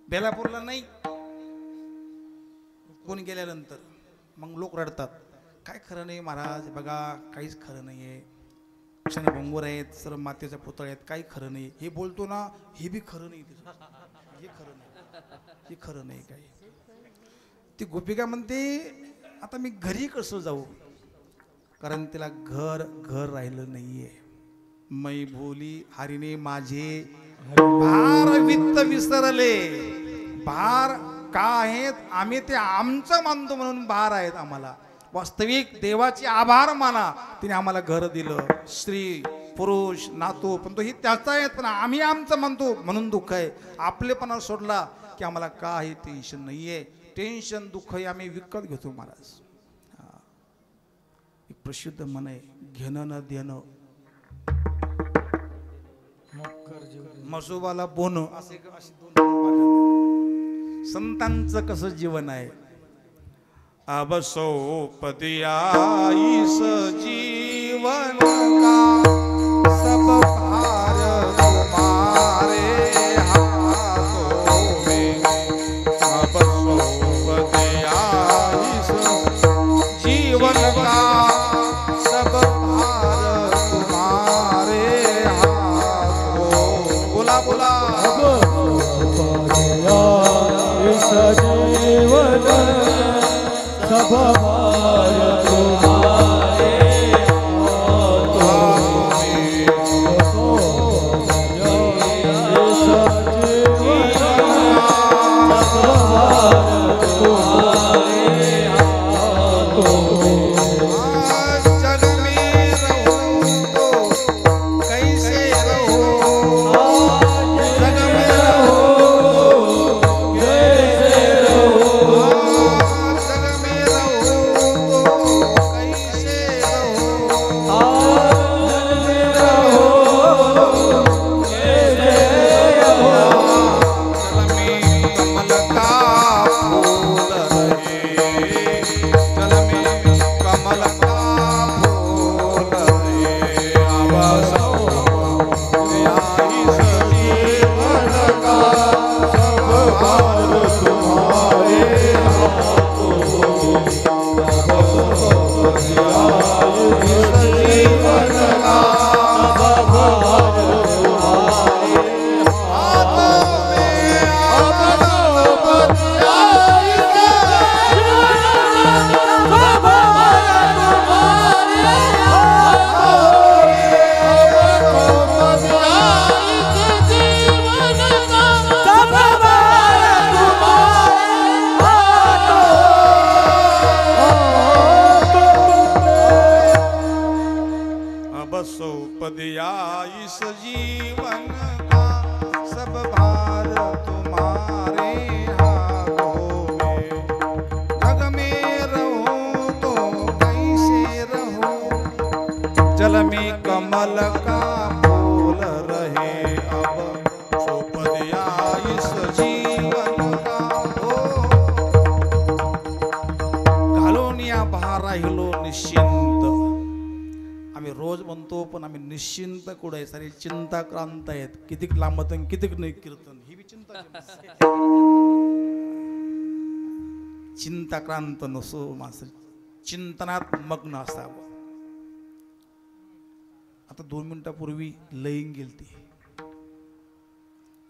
बेलापूरला, नाही कोणी गेल्यानंतर मग लोक रडतात, काय खरं नाही महाराज, बघा काहीच खरं नाही आहे. पक्षाने भंगूर आहेत, सर्व मातेच्या पुतळे आहेत, काही खरं नाही. हे बोलतो ना, हे बी खरं नाही. हे खरं नाही, हे खरं नाही काही. ती गोपिका म्हणते आता मी घरी कसं जाऊ, कारण तिला घर राहिलं नाहीये. मै भोली हरिणे माझे भार वित्त विसरले. भार का आहेत, आम्ही ते आमचं मानतो म्हणून भार आहेत आम्हाला. वास्तविक देवाचे आभार माना, तिने आम्हाला घर दिलं, स्त्री पुरुष नातू, पण तो ही त्याचा आहे, पण आम्ही आमचं मानतो म्हणून दुःख आहे. आपलेपणा सोडला की आम्हाला काही टेन्शन नाहीये. टेन्शन दुःख हे आम्ही विकत घेतो महाराज. एक प्रसिद्ध मन आहे, घेणं न देणं मसोबाला बोन, असे संतांचं कसं जीवन आहे. अब सोपदियाईस जीवन का सब भार तुम्हारे हाथों में. अब सोपदियाईस जीवन का सब भार तुम्हारे हाथों. बोला बोला.
जीवन सब भार तुम्हारे
सोपदियाईस जीवन का सब भार तुम्हारे हाथों में. जग में रहूं तो कैसे रहूं, जल में कमल का फूल रहे. अब सोपदियाईस जीवन का हो. घालोनिया बहा राहिलो निश्चिंत. आम्ही रोज म्हणतो पण आम्ही निश्चिंत कुठे आहे, सारी चिंताक्रांत आहेत. कितीक लांबतन कितीक नाही कीर्तन, ही बी चिंता. चिंताक्रांत नसो माणसं, चिंतनात मग्न असावं. आता 2 मिनिटापूर्वी लईन गेलती.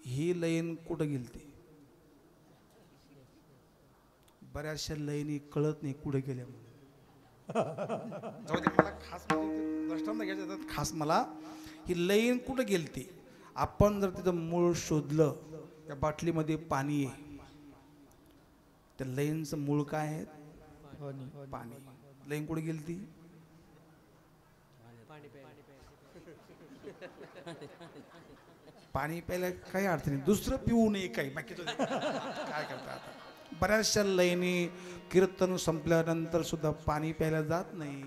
ही लईन कुठं गेलती, बऱ्याचशा लईनी कळत नाही कुठे गेल्या म्हणून. जाऊ दे, मला खास दृष्टांत घ्यायचं, खास मला ही लईन कुठं गेलती. आपण जर तिथं मूळ शोधलं, त्या बाटलीमध्ये पाणी आहे, त्या लईनचं मूळ काय आहे, पाणी. लईन कुठे गेलती, पाणी प्यायला काही अर्थ नाही, दुसरं पिऊ नये काही, बाकी काय करता. आता बऱ्याचशा लईनी कीर्तन संपल्यानंतर सुद्धा पाणी प्यायला जात नाही.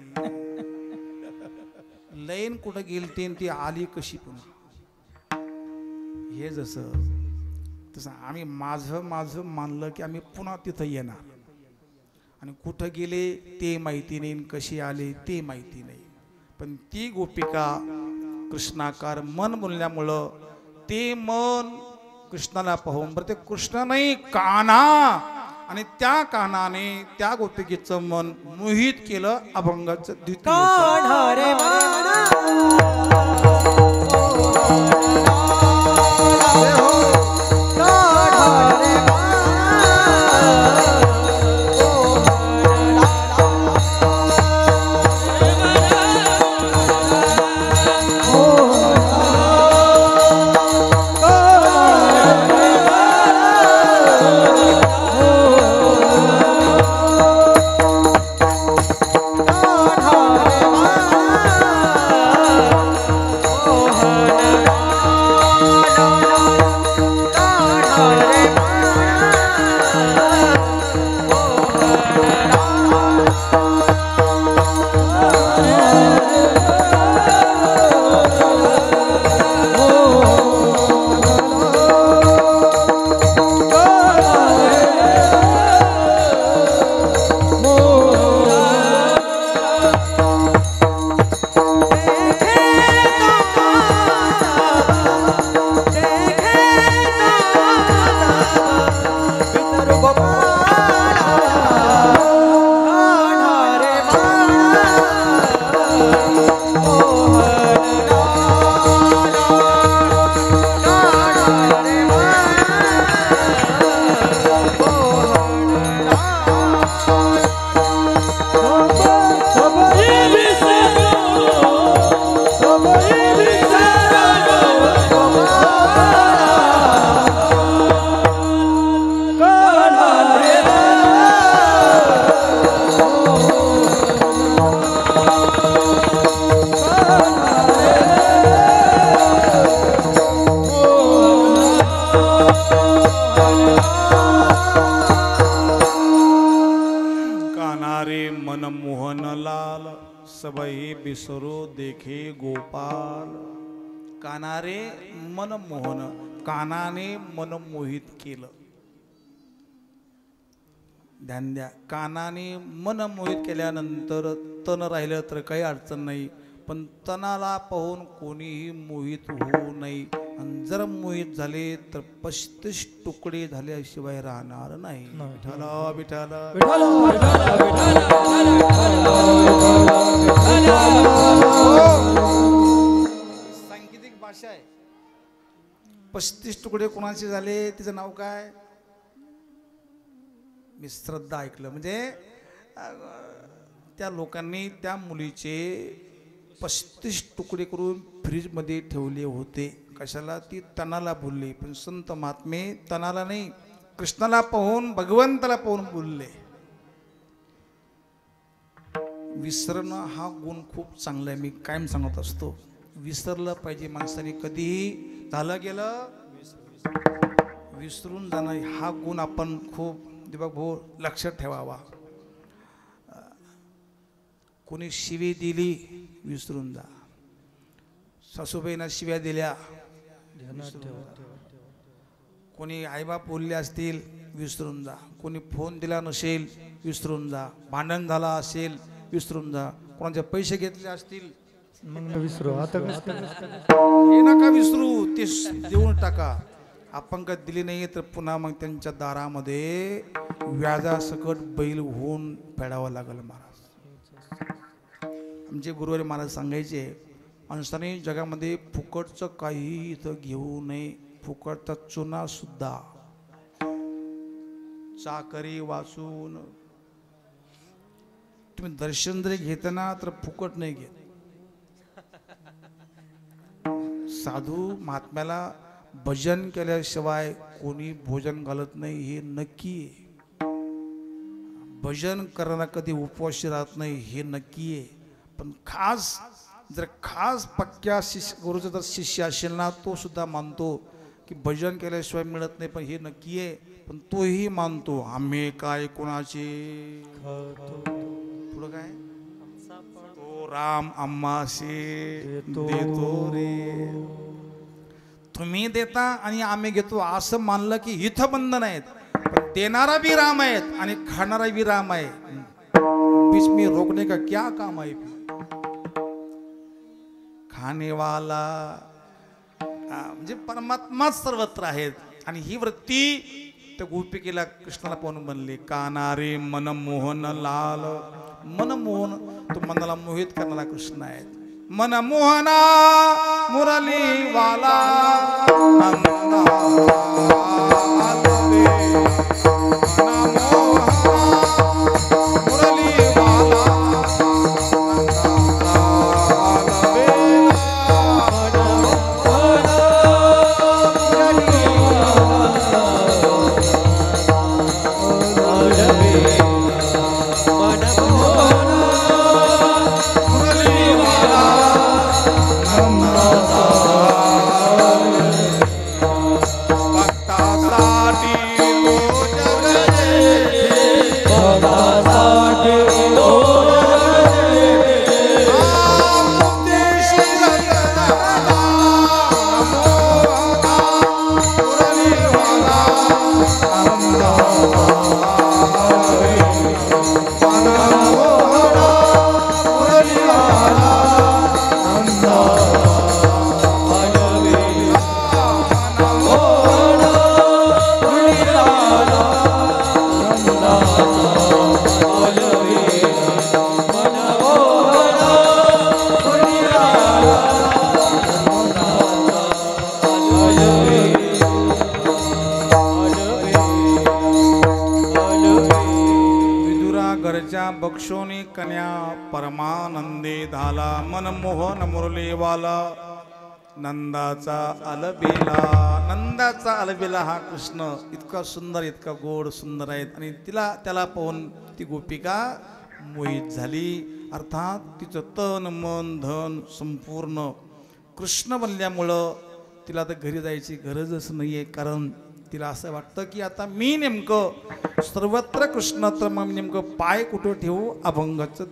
लईन कुठं गेलती ती आली कशी पुन्हा. हे जसं तसं आम्ही माझं मानलं की आम्ही पुन्हा तिथं येणार, आणि कुठं गेले ते माहिती नाही, कशी आले ते माहिती नाही. पण ती गोपिका कृष्णाकार मन बोलल्यामुळं ते मन कृष्णाला पाहून, बरं ते कृष्ण नाही कान्हा, आणि त्या कानाने त्या गोपिकेचं मन मोहित केलं. अभंगाचं द्वितीय
कान्हा रे
सबई बिसरो देखे गोपाल. कानारे मन मोहन, कानाने मन मोहित केलं. ध्यान द्या, कानाने मन मोहित केल्यानंतर तन राहिलं तर काही अडचण नाही, पण तनाला पाहून कोणीही मोहित होऊ नये. आणि जर मोहित झाले तर 35 तुकडे झाल्याशिवाय राहणार नाही. विठ्ठला विठ्ठला सांकेतिक भाषा आहे. 35 तुकडे कोणाचे झाले, तिचं नाव काय? मी श्रद्धा ऐकलं. म्हणजे त्या लोकांनी त्या मुलीचे 35 तुकडे करून फ्रीज मध्ये ठेवले होते. कशाला? ती तनाला बोलली. पण संत महात्मे तनाला नाही, कृष्णाला पाहून, भगवंताला पाहून बोलले. विसरणं हा गुण खूप चांगला आहे. मी कायम सांगत असतो, विसरलं पाहिजे माणसाने. कधीही झालं गेलं विसरून जाणं हा गुण आपण खूप दीपक भाऊ लक्षात ठेवावा. कोणी शिवी दिली विसरून जा. सासूबाईंना शिव्या दिल्या, कोणी आईबाप बोलले असतील विसरून जा. कोणी फोन दिला नसेल विसरून जा. भांडण झाला असेल विसरून जा. कोणाचे पैसे घेतले असतील
मग विसरू. आता
हे नका विसरू, ते देऊन टाका. अपंगत दिली नाही तर पुन्हा मग त्यांच्या दारामध्ये व्याजासकट बैल होऊन फेडावं लागल. महाराज आमचे गुरुवारी महाराज सांगायचे, माणसाने जगामध्ये फुकटचं काही इथं घेऊ नये. फुकटचा चुना सुद्धा चाकरी वाचून तुम्ही दर्शन जरी घेताना तर फुकट नाही घेत. साधू महात्म्याला भजन केल्याशिवाय कोणी भोजन घालत नाही, हे नक्की आहे. भजन करणारा कधी उपवासी राहत नाही, हे नक्की आहे. पण खास पक्क्या शिष्य गुरुचा जर शिष्य असेल ना, तो सुद्धा मानतो की भजन केल्याशिवाय मिळत नाही, पण हे नक्की आहे. पण तोही मानतो आम्ही काय कोणाचे पुढं काय तो राम आम्हासे देतो रे. तुम्ही देता आणि आम्ही घेतो असं मानलं की इथं बंधन आहेत. पण देणारा भी राम आहेत आणि खाणारा भी राम आहे. बीच में रोकने का क्या काम आहे? खाने वाला म्हणजे परमात्मा सर्वत्र आहेत. आणि ही वृत्ती त्या गोपिकेला कृष्णाला पाहून म्हणले, कानारे मनमोहन लाल. मनमोहन, तो मनाला मोहित करणारा कृष्ण आहे. मनमोहना मुरली वाला नंदा बक्षोनी कन्या परमानंदे झाला. मनमोहन मुरलीवाला नंदाचा अलबेला. नंदाचा अलबेला हा कृष्ण इतका सुंदर, इतका गोड सुंदर आहे. आणि त्याला पाहून ती गोपिका मोहित झाली. अर्थात तिचं तन मन धन संपूर्ण कृष्ण बनल्यामुळं तिला तर घरी जायची गरजच नाही आहे. कारण तिला असं वाटतं की आता मी नेमकं सर्वत्र कृष्ण, तर मग नेमकं पाय कुठं ठेवू. अभंगाचं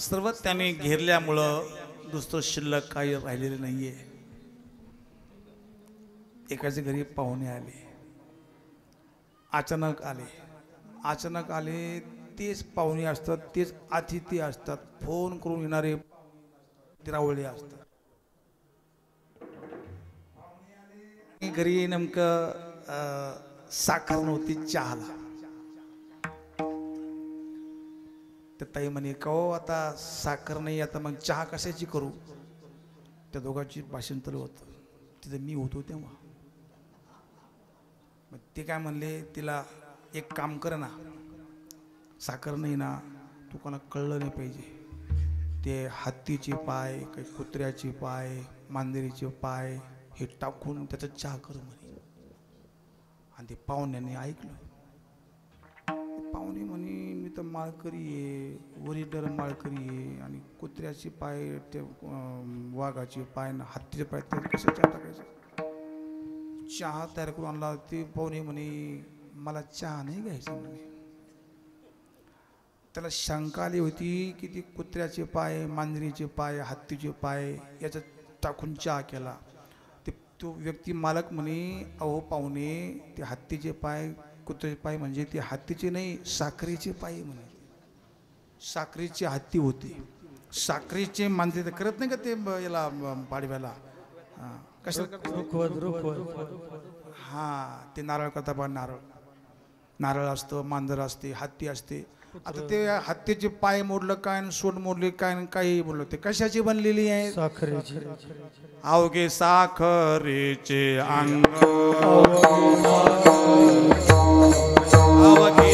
सर्व त्याने घेरल्यामुळं दुसरं शिल्लक काही राहिलेलं नाहीये. एकाच्या घरी पाहुणे आले, अचानक आले. तेच पाहुणे असतात, तेच अतिथी असतात, फोन करून येणारे रावळे असतात. घरी नेमकं साखर नव्हती चहाला. तर ताई म्हणे, का हो आता साखर नाही, आता मग चहा कशाची करू. त्या दोघांची भाषांतर होतं. तिथं मी होतो तेव्हा. मग ते काय म्हणले, तिला एक काम कर ना, साखर नाही ना, तू कोणा कळलं नाही पाहिजे. ते हत्तीचे पाय, काही कुत्र्याचे पाय, मांजरीचे पाय हे टाकून त्याचा चहा कर म्हणे. आणि ते पाहुण्याने ऐकलं. पाहुणे म्हणे, मी तर माळकरी आहे, वरीडर माळकरी आहे, आणि कुत्र्याचे पाय, ते वाघाचे पाय ना हत्तीचे पाय, ते कसं चहा टाकायचं. चहा तयार करून आणला. ते पाहुणे म्हणे, मला चहा नाही घ्यायचा म्हणे. त्याला शंका आली होती की ती कुत्र्याचे पाय, मांजरीचे पाय, हत्तीचे पाय याचा टाकून चहा केला. ते तो व्यक्ती मालक म्हणे, अहो पाहुणे, ते हत्तीचे पाय कुत्र्याचे पाय म्हणजे ते हत्तीचे नाही, साखरेचे पाय म्हणे. साखरेची हत्ती होती. साखरेचे मानते ते करत नाही का ते याला पाडव्याला कशाला हा ते नारळ करता बा, नारळ असतं, मांजर असते, हत्ती असते. आता ते हत्तीचे पाय मोडलं काय, सोंड मोडले काय, काही मोडलं, ते कशाची बनलेली आहे?
साखरेची.
अवघे साखरेचे अंग, अवघे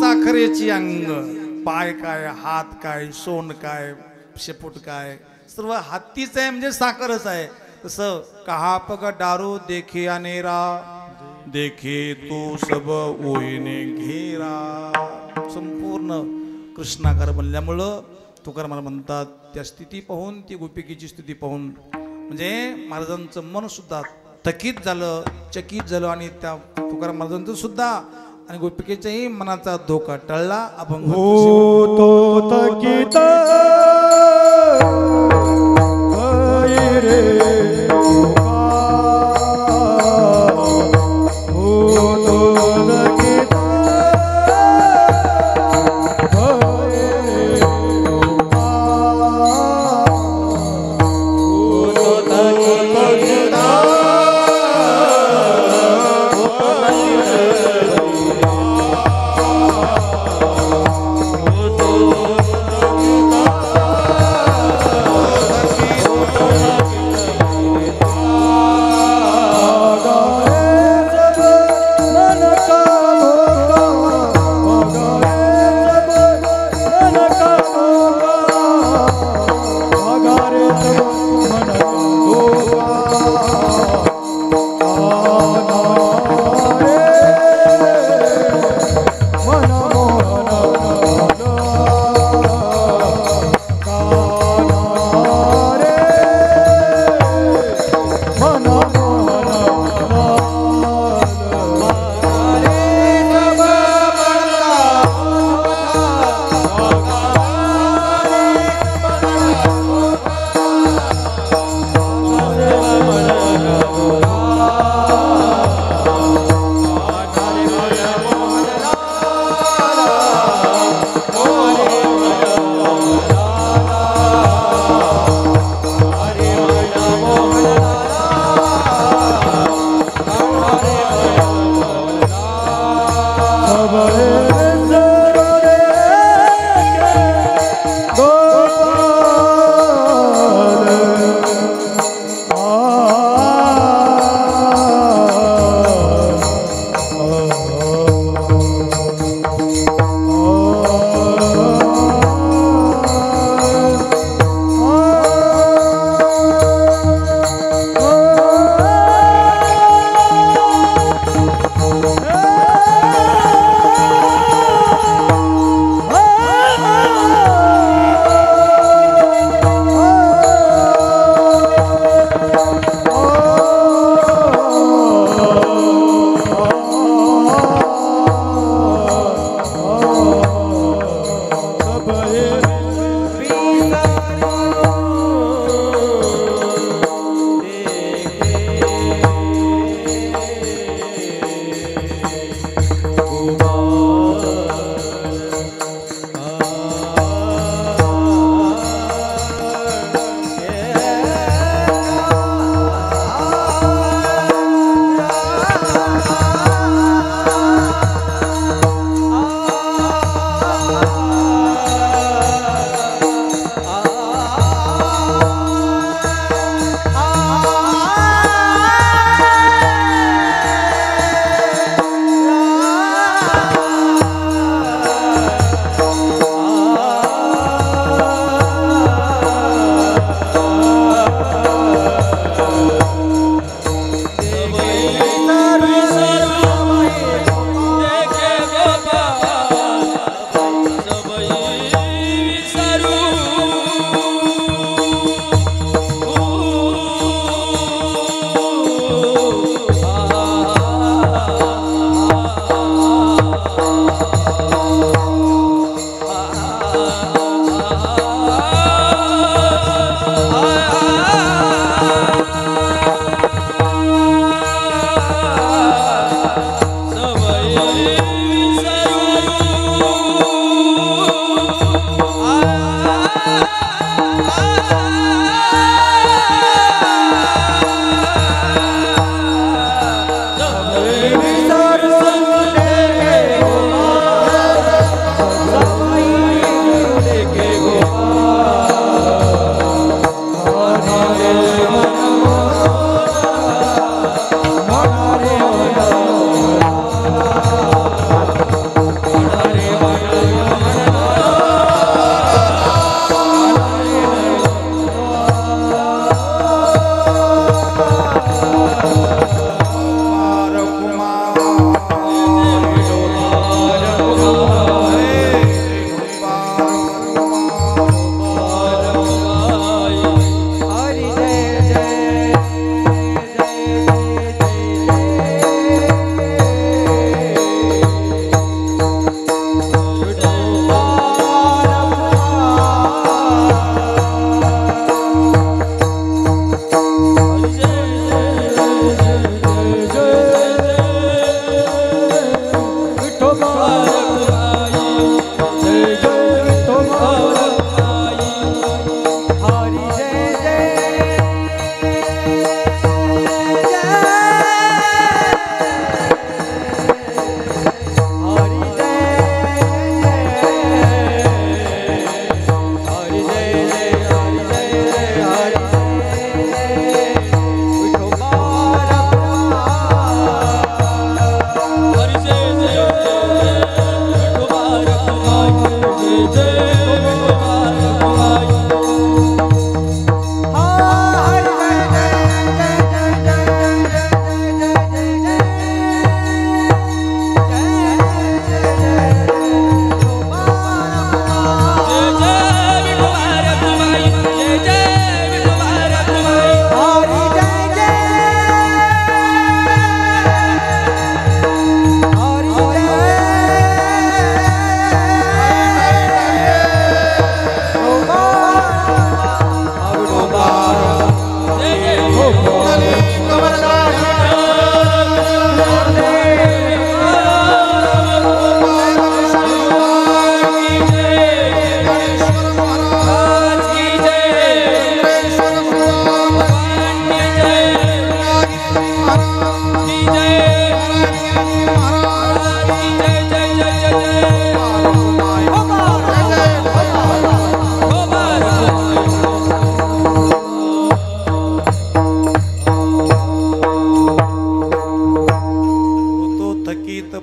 साखरेचे अंग, पाय काय, हात काय, सोंड काय, शेपूट काय, सर्व हत्तीच आहे म्हणजे साखरच आहे. तसं कहा पग दारू देखे अनेरा, देखे तू सब ओईने घेरा. संपूर्ण कृष्णाकार बनल्यामुळं तुकाराम मला म्हणतात, त्या स्थिती पाहून, ती गोपिकेची स्थिती पाहून म्हणजे महाराजांचं मन सुद्धा थकीत झालं, चकित झालं. आणि त्या तुकाराम महाराजांचं सुद्धा आणि गोपिकेच्याही मनाचा धोका टळला. अभंग
तो थकीत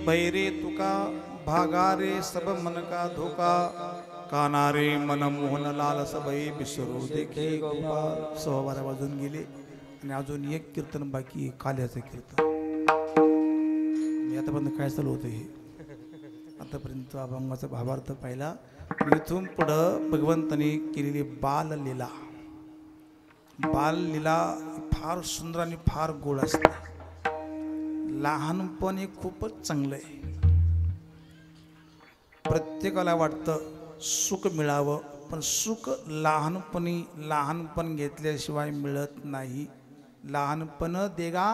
भैरे तुका भागा रे सब मन का धोका काना रे मन मोहन लाल सबई बिसरू देखी गोपाल. 12:15 वाजून गेले आणि अजून एक कीर्तन बाकी काल्याचं कीर्तन. मी आतापर्यंत काय चालू होतं हे आतापर्यंत अभंगाचा भावार्थ पाहिला. इथून पुढं भगवंतांनी केलेली बाललीला फार सुंदर आणि फार गोड असते. लहानपण हे खूपच चांगलं आहे. प्रत्येकाला वाटतं सुख मिळावं, पण सुख लहानपण घेतल्याशिवाय मिळत नाही. लहानपण देगा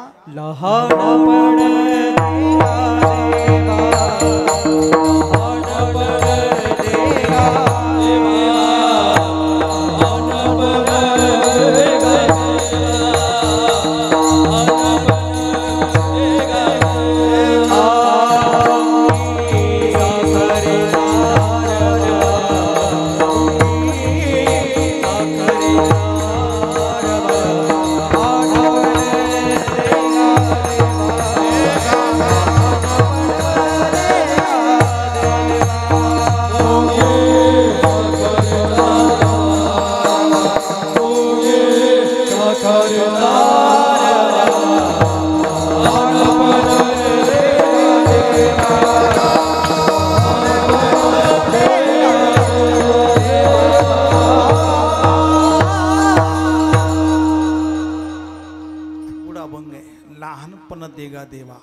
लहानपण
देगा देवा.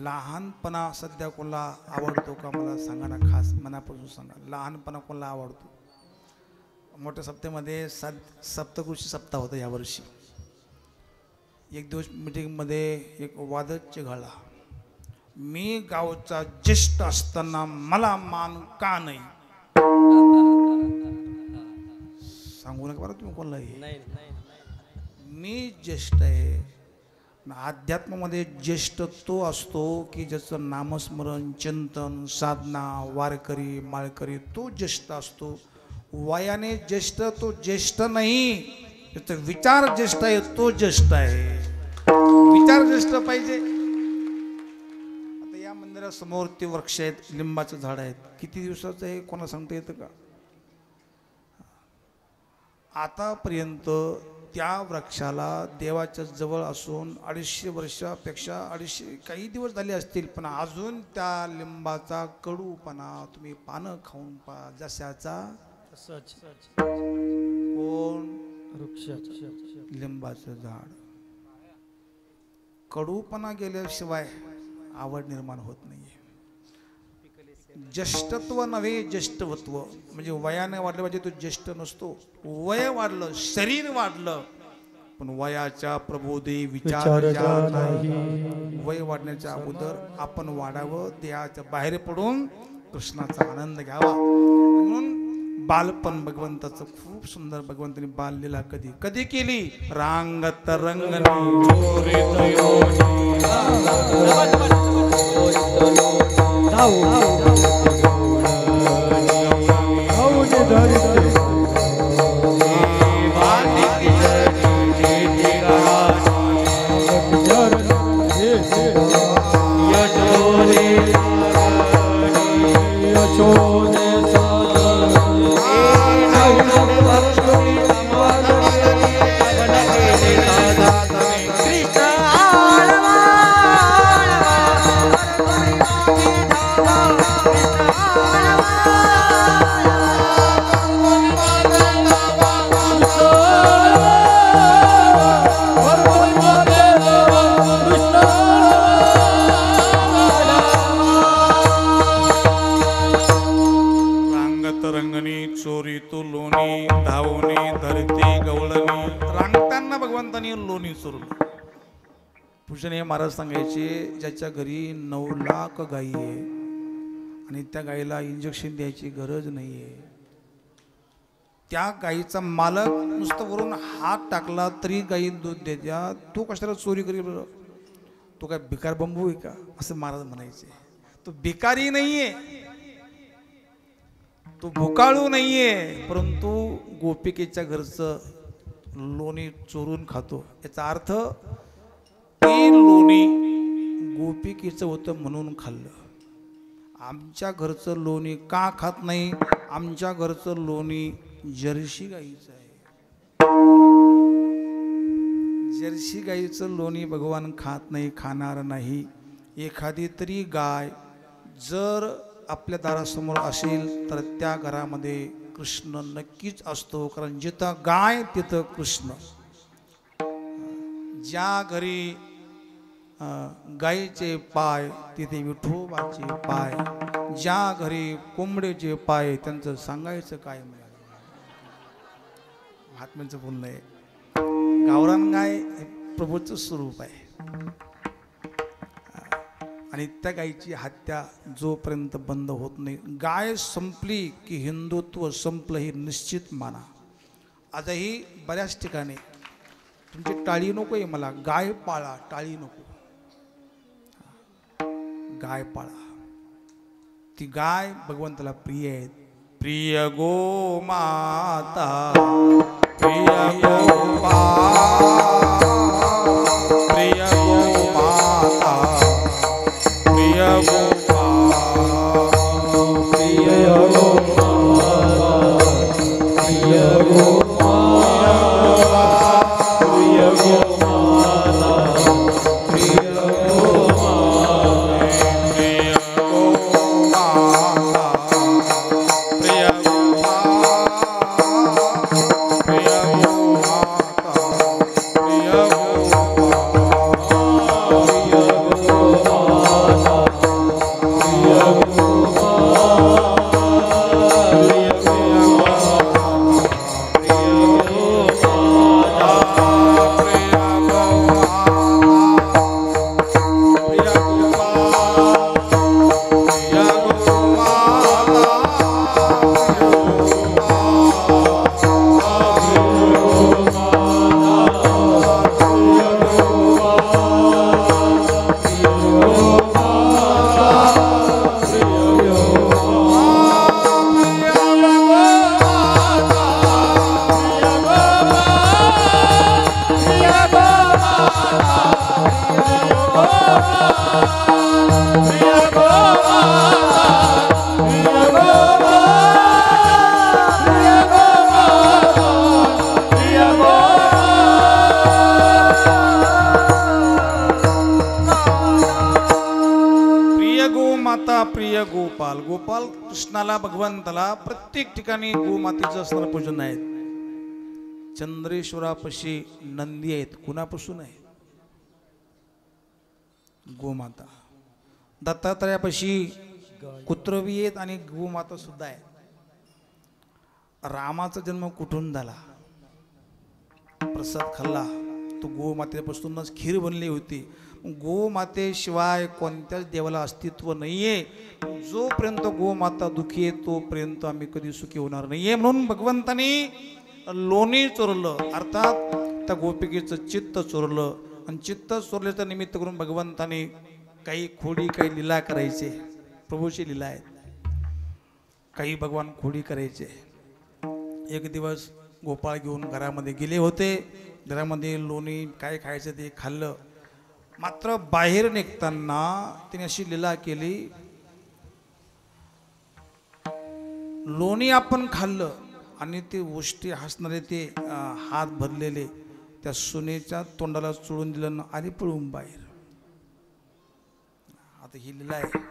लहानपणा सध्या कोणाला आवडतो का मला सांगा ना, खास मनापासून सांगा. लहानपणा कोणाला आवडतो? मोठ्या सप्त्यामध्ये सप्तकृषी सप्ताह होता यावर्षी. एक दिवस मीटिंगमध्ये एक वादच चिघळला. मी गावचा ज्येष्ठ असताना मला मान का नाही? सांगू नका बरं तुम्ही कोणालाही. मी ज्येष्ठ आहे. अध्यात्मामध्ये ज्येष्ठ तो असतो की ज्याचं नामस्मरण, चिंतन, साधना, वारकरी, माळकरी तो ज्येष्ठ असतो. वयाने ज्येष्ठ तो ज्येष्ठ नाही, त्याचा विचार ज्येष्ठ आहे तो ज्येष्ठ आहे. विचार ज्येष्ठ पाहिजे. आता या मंदिरासमोर ते वृक्ष आहेत, लिंबाचं झाड आहेत. किती दिवसाचं आहे कोणाला सांगता येतं का? आतापर्यंत त्या वृक्षाला देवाच्या जवळ असून 250 वर्षापेक्षा 250 काही दिवस झाले असतील, पण अजून त्या लिंबाचा कडूपणा तुम्ही पानं खाऊन पहा. जशाचा कोण लिंबाचं झाड. कडूपणा गेल्याशिवाय आवड निर्माण होत नाहीये. ज्येष्ठत्व नव्हे ज्येष्ठत्व म्हणजे वयाने वाढलं पाहिजे तो ज्येष्ठ नसतो. वय वाढलं, शरीर वाढलं, पण वयाच्या प्रबोधी विचार नाही. वय वाढण्याच्या अगोदर आपण वाढावं, देहाच्या बाहेर पडून कृष्णाचा आनंद घ्यावा. म्हणून बालपण भगवंताचं खूप सुंदर. भगवंताने बाललीला कधी कधी केली? रांगत रंगनी चोरी तो लोणी धावणी धरती गवळणी. रांगताना भगवंतानी लोणी चोरलं. पूजनीय महाराज सांगायचे, ज्याच्या घरी 9 लाख गायी आहे आणि त्या गायीला इंजेक्शन द्यायची गरज नाहीये, त्या गायीचा मालक नुसतं वरून हात टाकला तरी गायी दूध देत्या. तू कशाला चोरी करी बरं? तो काय भिकार बंबू आहे का? असं महाराज म्हणायचे. तो भिकारी नाहीये, तो भुकाळू नाहीये, परंतु गोपिकेच्या घरचं लोणी चोरून खातो. याचा अर्थ ती लोणी गोपिकेचं होतं म्हणून खाल्लं. आमच्या घरचं लोणी का खात नाही? आमच्या घरचं लोणी जर्सी गाईचं आहे. जर्सी गाईचं लोणी भगवान खात नाही, खाणार नाही. एखादी तरी गाय जर आपल्या दारासमोर असेल तर त्या घरामध्ये कृष्ण नक्कीच असतो, कारण जिथं गाय तिथं कृष्ण. ज्या घरी गाईचे पाय तिथे विठोबाचे पाय, ज्या घरी कोंबड्याचे पाय त्यांचं सांगायचं काय? महात्म्यांचं बोलणं आहे. गावरान गाय हे प्रभूचं स्वरूप आहे आणि त्या गायीची हत्या जोपर्यंत बंद होत नाही, गाय संपली की हिंदुत्व संपलं हे निश्चित माना. आजही बऱ्याच ठिकाणी तुमची टाळी नको आहे मला, गाय पाळा, टाळी नको. गाय पाळा. ती गाय भगवंताला प्रिय आहे. प्रिय गो माता, प्रिय गो प्रिय गो माता, प्रिय गो प्रिय गो प्रिय गो प्रिय गोपाल. गोपाल कृष्णाला भगवंताला प्रत्येक ठिकाणी गोमातेचं असणारं पूजन आहे. चंद्रेश्वरापाशी नंदी आहेत, कुणापासून आहे? गोमाता. दत्तात्रयापाशी कुत्रवी आहेत आणि गोमाता सुद्धा आहे. रामाचा जन्म कुठून झाला? प्रसाद खाल्ला तो गोमातेपासूनच खीर बनली होती. गोमातेशिवाय कोणत्याच देवाला अस्तित्व नाहीये. जोपर्यंत गोमाता दुखी आहे तोपर्यंत आम्ही कधी सुखी होणार नाहीये. म्हणून भगवंतानी लोणी चोरलं, अर्थात त्या गोपिकेचं चित्त चोरलं. आणि चित्त चोरल्याचं निमित्त करून भगवंताने काही खोडी, काही लीला करायचे. प्रभूची लीला आहेत. काही भगवान खोडी करायचे. एक दिवस गोपाळ घेऊन घरामध्ये गेले होते. घरामध्ये लोणी काय खायचं ते खाल्लं. मात्र बाहेर निघताना तिने अशी लीला केली, लोणी आपण खाल्लं आणि ते उष्टी हसणारे ते हात भरलेले त्या सुनेच्या तोंडाला चोळून दिलं ना, आली पळून बाहेर. आता ही लीला आहे.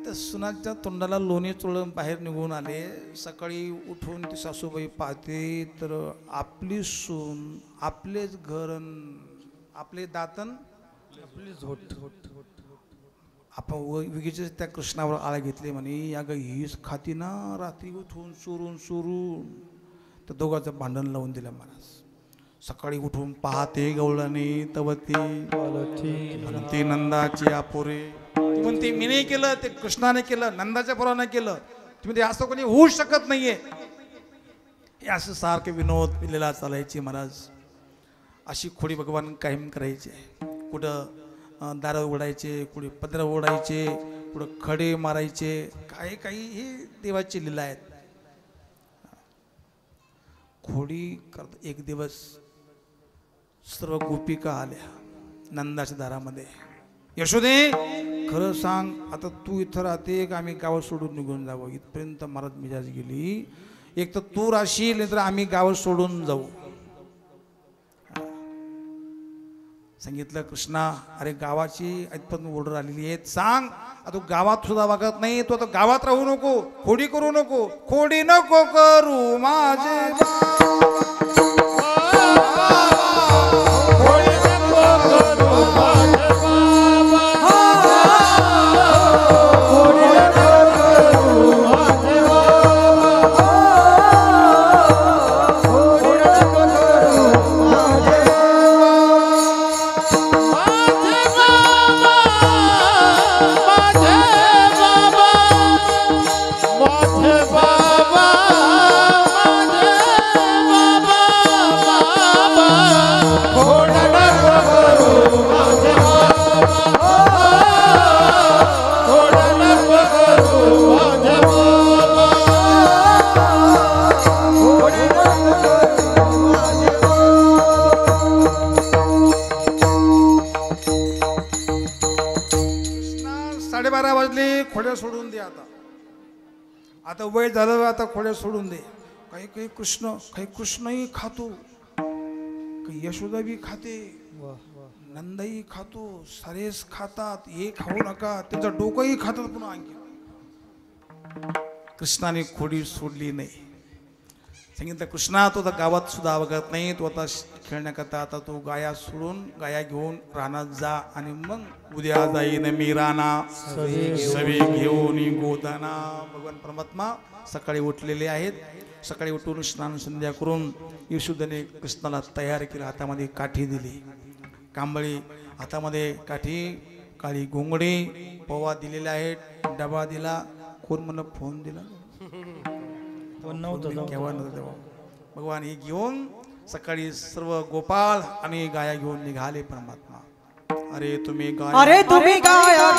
त्या सुनाच्या तोंडाला लोणी चोळून बाहेर निघून आले. सकाळी उठून ती सासूबाई पाहते तर आपली सून, आपलेच घर, आपले दातन, आपली झोट. आपण विगीचे त्या कृष्णावर आळा घेतली म्हणे, या ग हीच खाती ना रात्री उठून चोरून. तर दोघांचं भांडण लावून दिलं महाराज. सकाळी उठून पाहते गवळणी तवती म्हणते नंदाची आपोरे. ती म्हणते मी नाही केलं, ते कृष्णाने केलं, नंदाच्या पोराने केलं. ती म्हणते असं कोणी होऊ शकत नाहीये. हे असं सारखे विनोद लीला चालायची महाराज. अशी खोडी भगवान कायम करायचे. कुठं दारं ओढायचे, कुठे पदर ओढायचे, कुठं खडे मारायचे. काही काही हे देवाची लीला आहेत. खोडी करत एक दिवस सर्व गोपिका आल्या नंदाच्या दारामध्ये. यशोदे खरं सांग, आता तू इथं राहते का आम्ही गाव सोडून निघून जावं? इथपर्यंत महाराज मिजाज गेली. एक तर तू राहशील नाही तर आम्ही गाव सोडून जाऊ. सांगितलं कृष्णा, अरे गावाची इथपर्यंत ऑर्डर आलेली आहे, सांग. आता तू गावात सुद्धा वागत नाही, तू आता गावात राहू नको, खोडी करू नको, खोडी नको करू माझे खोड्या सोडून दे. आता वय झालं, आता खोड्या सोडून दे. काही काही कृष्णही खातो, काही यशोदा बी खाते, नंदाही खातो, सारेच खातात. हे खाऊ नका, त्याचं डोकंही खातात पुन्हा आणखी. कृष्णाने खोडी सोडली नाही. सांगितलं कृष्णा, तो आता गावात सुद्धा बघत नाही, तो आता खेळण्याकरता आता तो गाया सोडून गाया घेऊन रानात जा, आणि मग उद्या जाईन मी राणा सवे घेऊन गोदाना. भगवान परमात्मा सकाळी उठलेले आहेत. सकाळी उठून स्नान संध्या करून यशोदेने कृष्णाला तयार केलं. हातामध्ये काठी दिली, कांबळी हातामध्ये काठी, काळी घोंगडी, पवा दिलेले आहेत, डबा दिला. कोण मला फोन दिला? केव्हा नव्हतं तेव्हा. भगवान हे घेऊन सकाळी सर्व गोपाळ आणि गाया घेऊन निघाले. परमात्मा, अरे तुम्ही गाया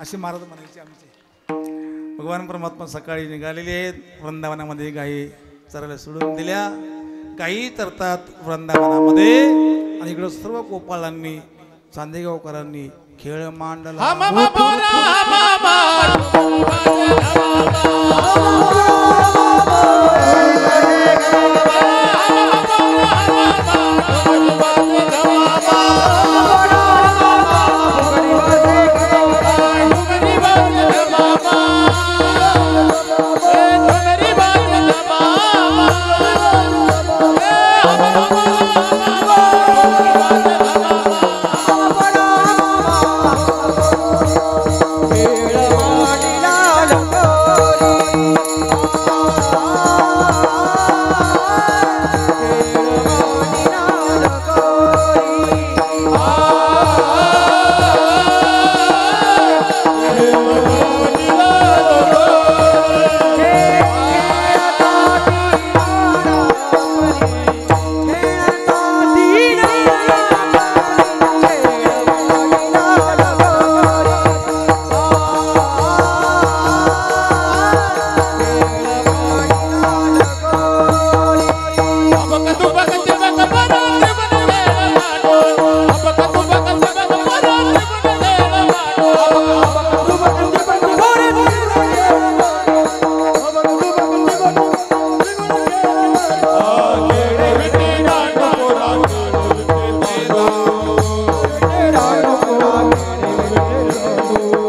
असे महाराज म्हणायचे आमचे. भगवान परमात्मा सकाळी निघालेले आहेत. वृंदावनामध्ये गायी चरायला सोडून दिल्या. गायी चरतात वृंदावनामध्ये, आणि इकडं सर्व गोपाळांनी, चांदेगावकरांनी खेळ मांडला.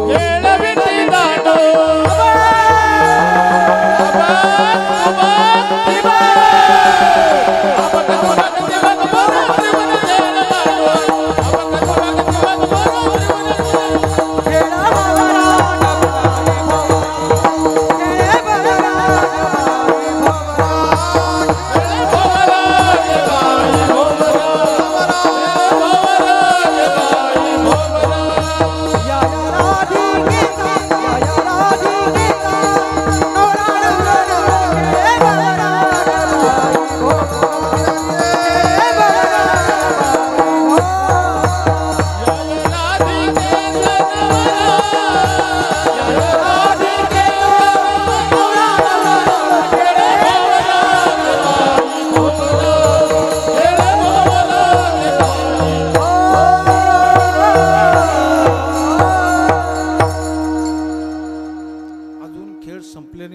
खेळविती दांडू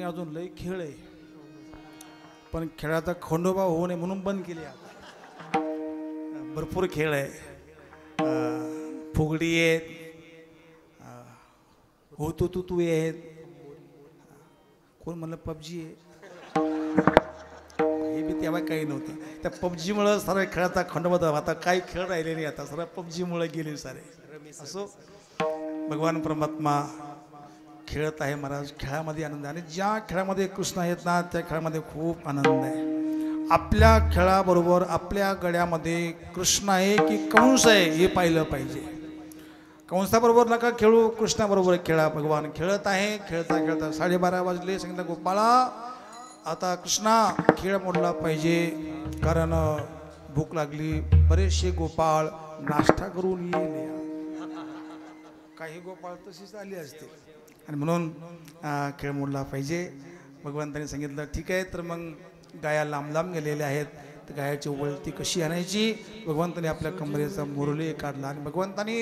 अजून लय खेळ आहे, पण खेळाचा खंडोबा होऊ नये म्हणून बंद केली. भरपूर खेळ आहे, फुगडी आहेत, हो तू आहेत, कोण म्हणलं पबजी आहे, हे बी तेव्हा काही नव्हतं. त्या पबजीमुळं सर्व खेळाचा खंडोबा. आता काही खेळ राहिले नाही, आता सर्व पबजीमुळे गेले सारे. असो, भगवान परमात्मा खेळत आहे महाराज. खेळामध्ये आनंद आहे, आणि ज्या खेळामध्ये कृष्ण आहेत ना त्या खेळामध्ये खूप आनंद आहे. आपल्या खेळाबरोबर आपल्या गळ्यामध्ये कृष्ण आहे की कंस आहे हे पाहिलं पाहिजे. कंसाबरोबर नका खेळू, कृष्णाबरोबर खेळा. भगवान खेळत आहे. खेळता खेळता 12:30 वाजले. सांगितलं गोपाळा आता कृष्णा खेळ मोडला पाहिजे, कारण भूक लागली. बरेचसे गोपाळ नाश्ता करून येईल, काही गोपाळ तशीच आली असते, आणि म्हणून खेळ मोडला पाहिजे. भगवंतांनी सांगितलं ठीक आहे. तर मग गाया लांब लांब गेलेल्या आहेत, तर गायाची वळती कशी आणायची. भगवंतांनी आपल्या कमरेचा मुरली काढला आणि भगवंतांनी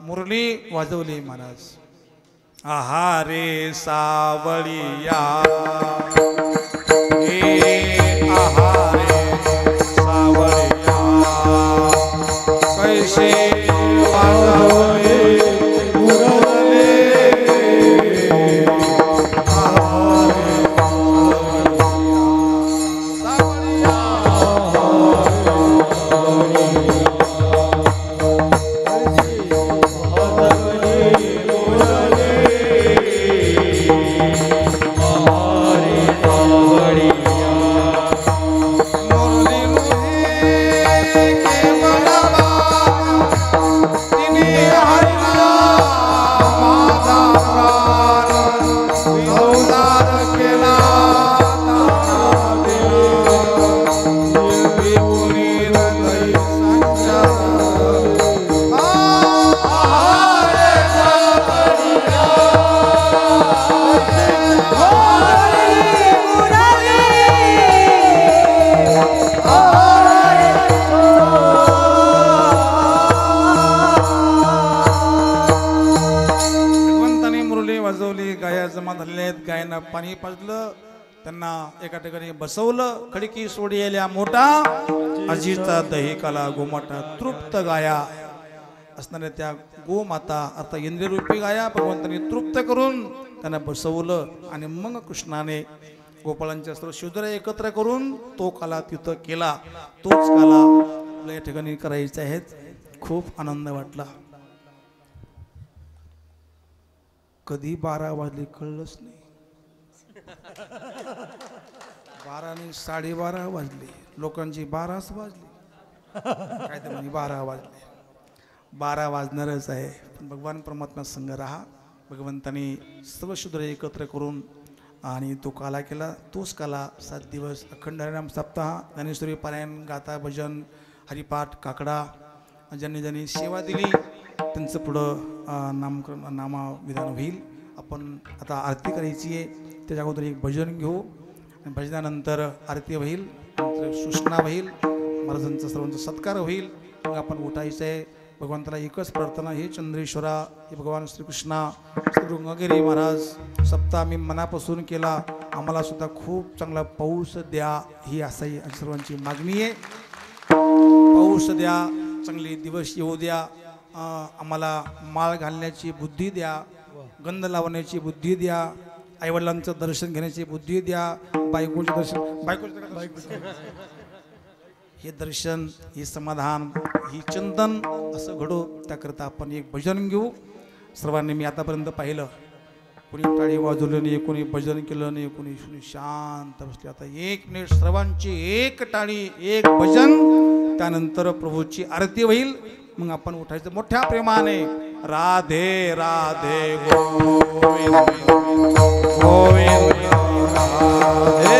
मुरली वाजवली. महाराज आहा रे सावळिया, आहा रे सावळिया, कैसे वाजवले गायनं पाणी पाजलं, त्यांना एका ठिकाणी बसवलं. खडकी सोडियाल्या मोठा अजिता दही काला गोमाटा, तृप्त गाया असणाऱ्या त्या गोमाता आता इंद्रियरूपी गाया भगवंतांनी तृप्त करून त्यांना बसवलं. आणि मग कृष्णाने गोपाळांच्या सर्व शूद्र एकत्र करून तो काला तिथं केला. तोच काला या ठिकाणी करायचा आहे. खूप आनंद वाटला. कधी 12 वाजले कळलंच नाही. 12 आणि 12:30 वाजले, लोकांची 12च वाजली. काय ते म्हणजे 12 वाजले, 12 वाजणारच आहे. पण भगवान परमात्मा संग राहा. भगवंतांनी सर्व शूद्र एकत्र करून आणि तो काला केला. तोच काला 7 दिवस अखंड हरिनाम सप्ताह, ज्ञानेश्वरी पारायण, गाथा, भजन, हरिपाठ, काकडा, ज्यांनी ज्यांनी सेवा दिली त्यांचं पुढं नामविधान होईल. आपण आता आरती करायची आहे, त्याच्या अगोदर एक भजन घेऊ. आणि भजनानंतर आरती होईल, नंतर सूचना होईल, महाराजांचा सर्वांचा सत्कार होईल. मग आपण उठायचं आहे. भगवंताला एकच प्रार्थना, हे चंद्रेश्वरा, हे भगवान श्रीकृष्णा, श्री गंगागिरी महाराज, सप्ताह मी मनापासून केला, आम्हाला सुद्धा खूप चांगला पाऊस द्या, ही असाही सर्वांची मागणी आहे. पाऊस द्या, चांगले दिवस येऊ द्या, आम्हाला माळ घालण्याची बुद्धी द्या, गंध लावण्याची बुद्धी द्या, आईवडिलांचं दर्शन घेण्याची बुद्धी द्या, बायकोचे दर्शन हे दर्शन, हे समाधान, ही चिंतन असं घडो. त्याकरता आपण एक भजन घेऊ. सर्वांनी मी आतापर्यंत पाहिलं, कोणी टाळी वाजवलं नाही, कोणी भजन केलं नाही, कोणी शांत बसले. आता 1 मिनिट सर्वांची एक टाळी, एक भजन, त्यानंतर प्रभूची आरती होईल. मग आपण उठायचं मोठ्या प्रेमाने. राधे राधे गोविंद गोविंद राधे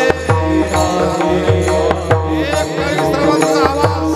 राधे. एक टाळी सर्वांचा आवाज.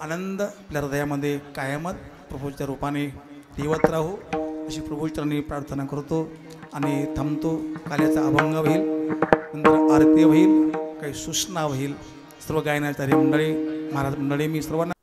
आनंद आपल्या हृदयामध्ये कायमत प्रभूच्या रूपाने देवत राहू अशी प्रभूचरणी प्रार्थना करतो आणि थांबतो. काल्याचा अभंग होईल, नंतर आरती होईल, काही सूचना होईल. सर्व गायनाचार्य मंडळी, महाराज मंडळी, मी सर्वांना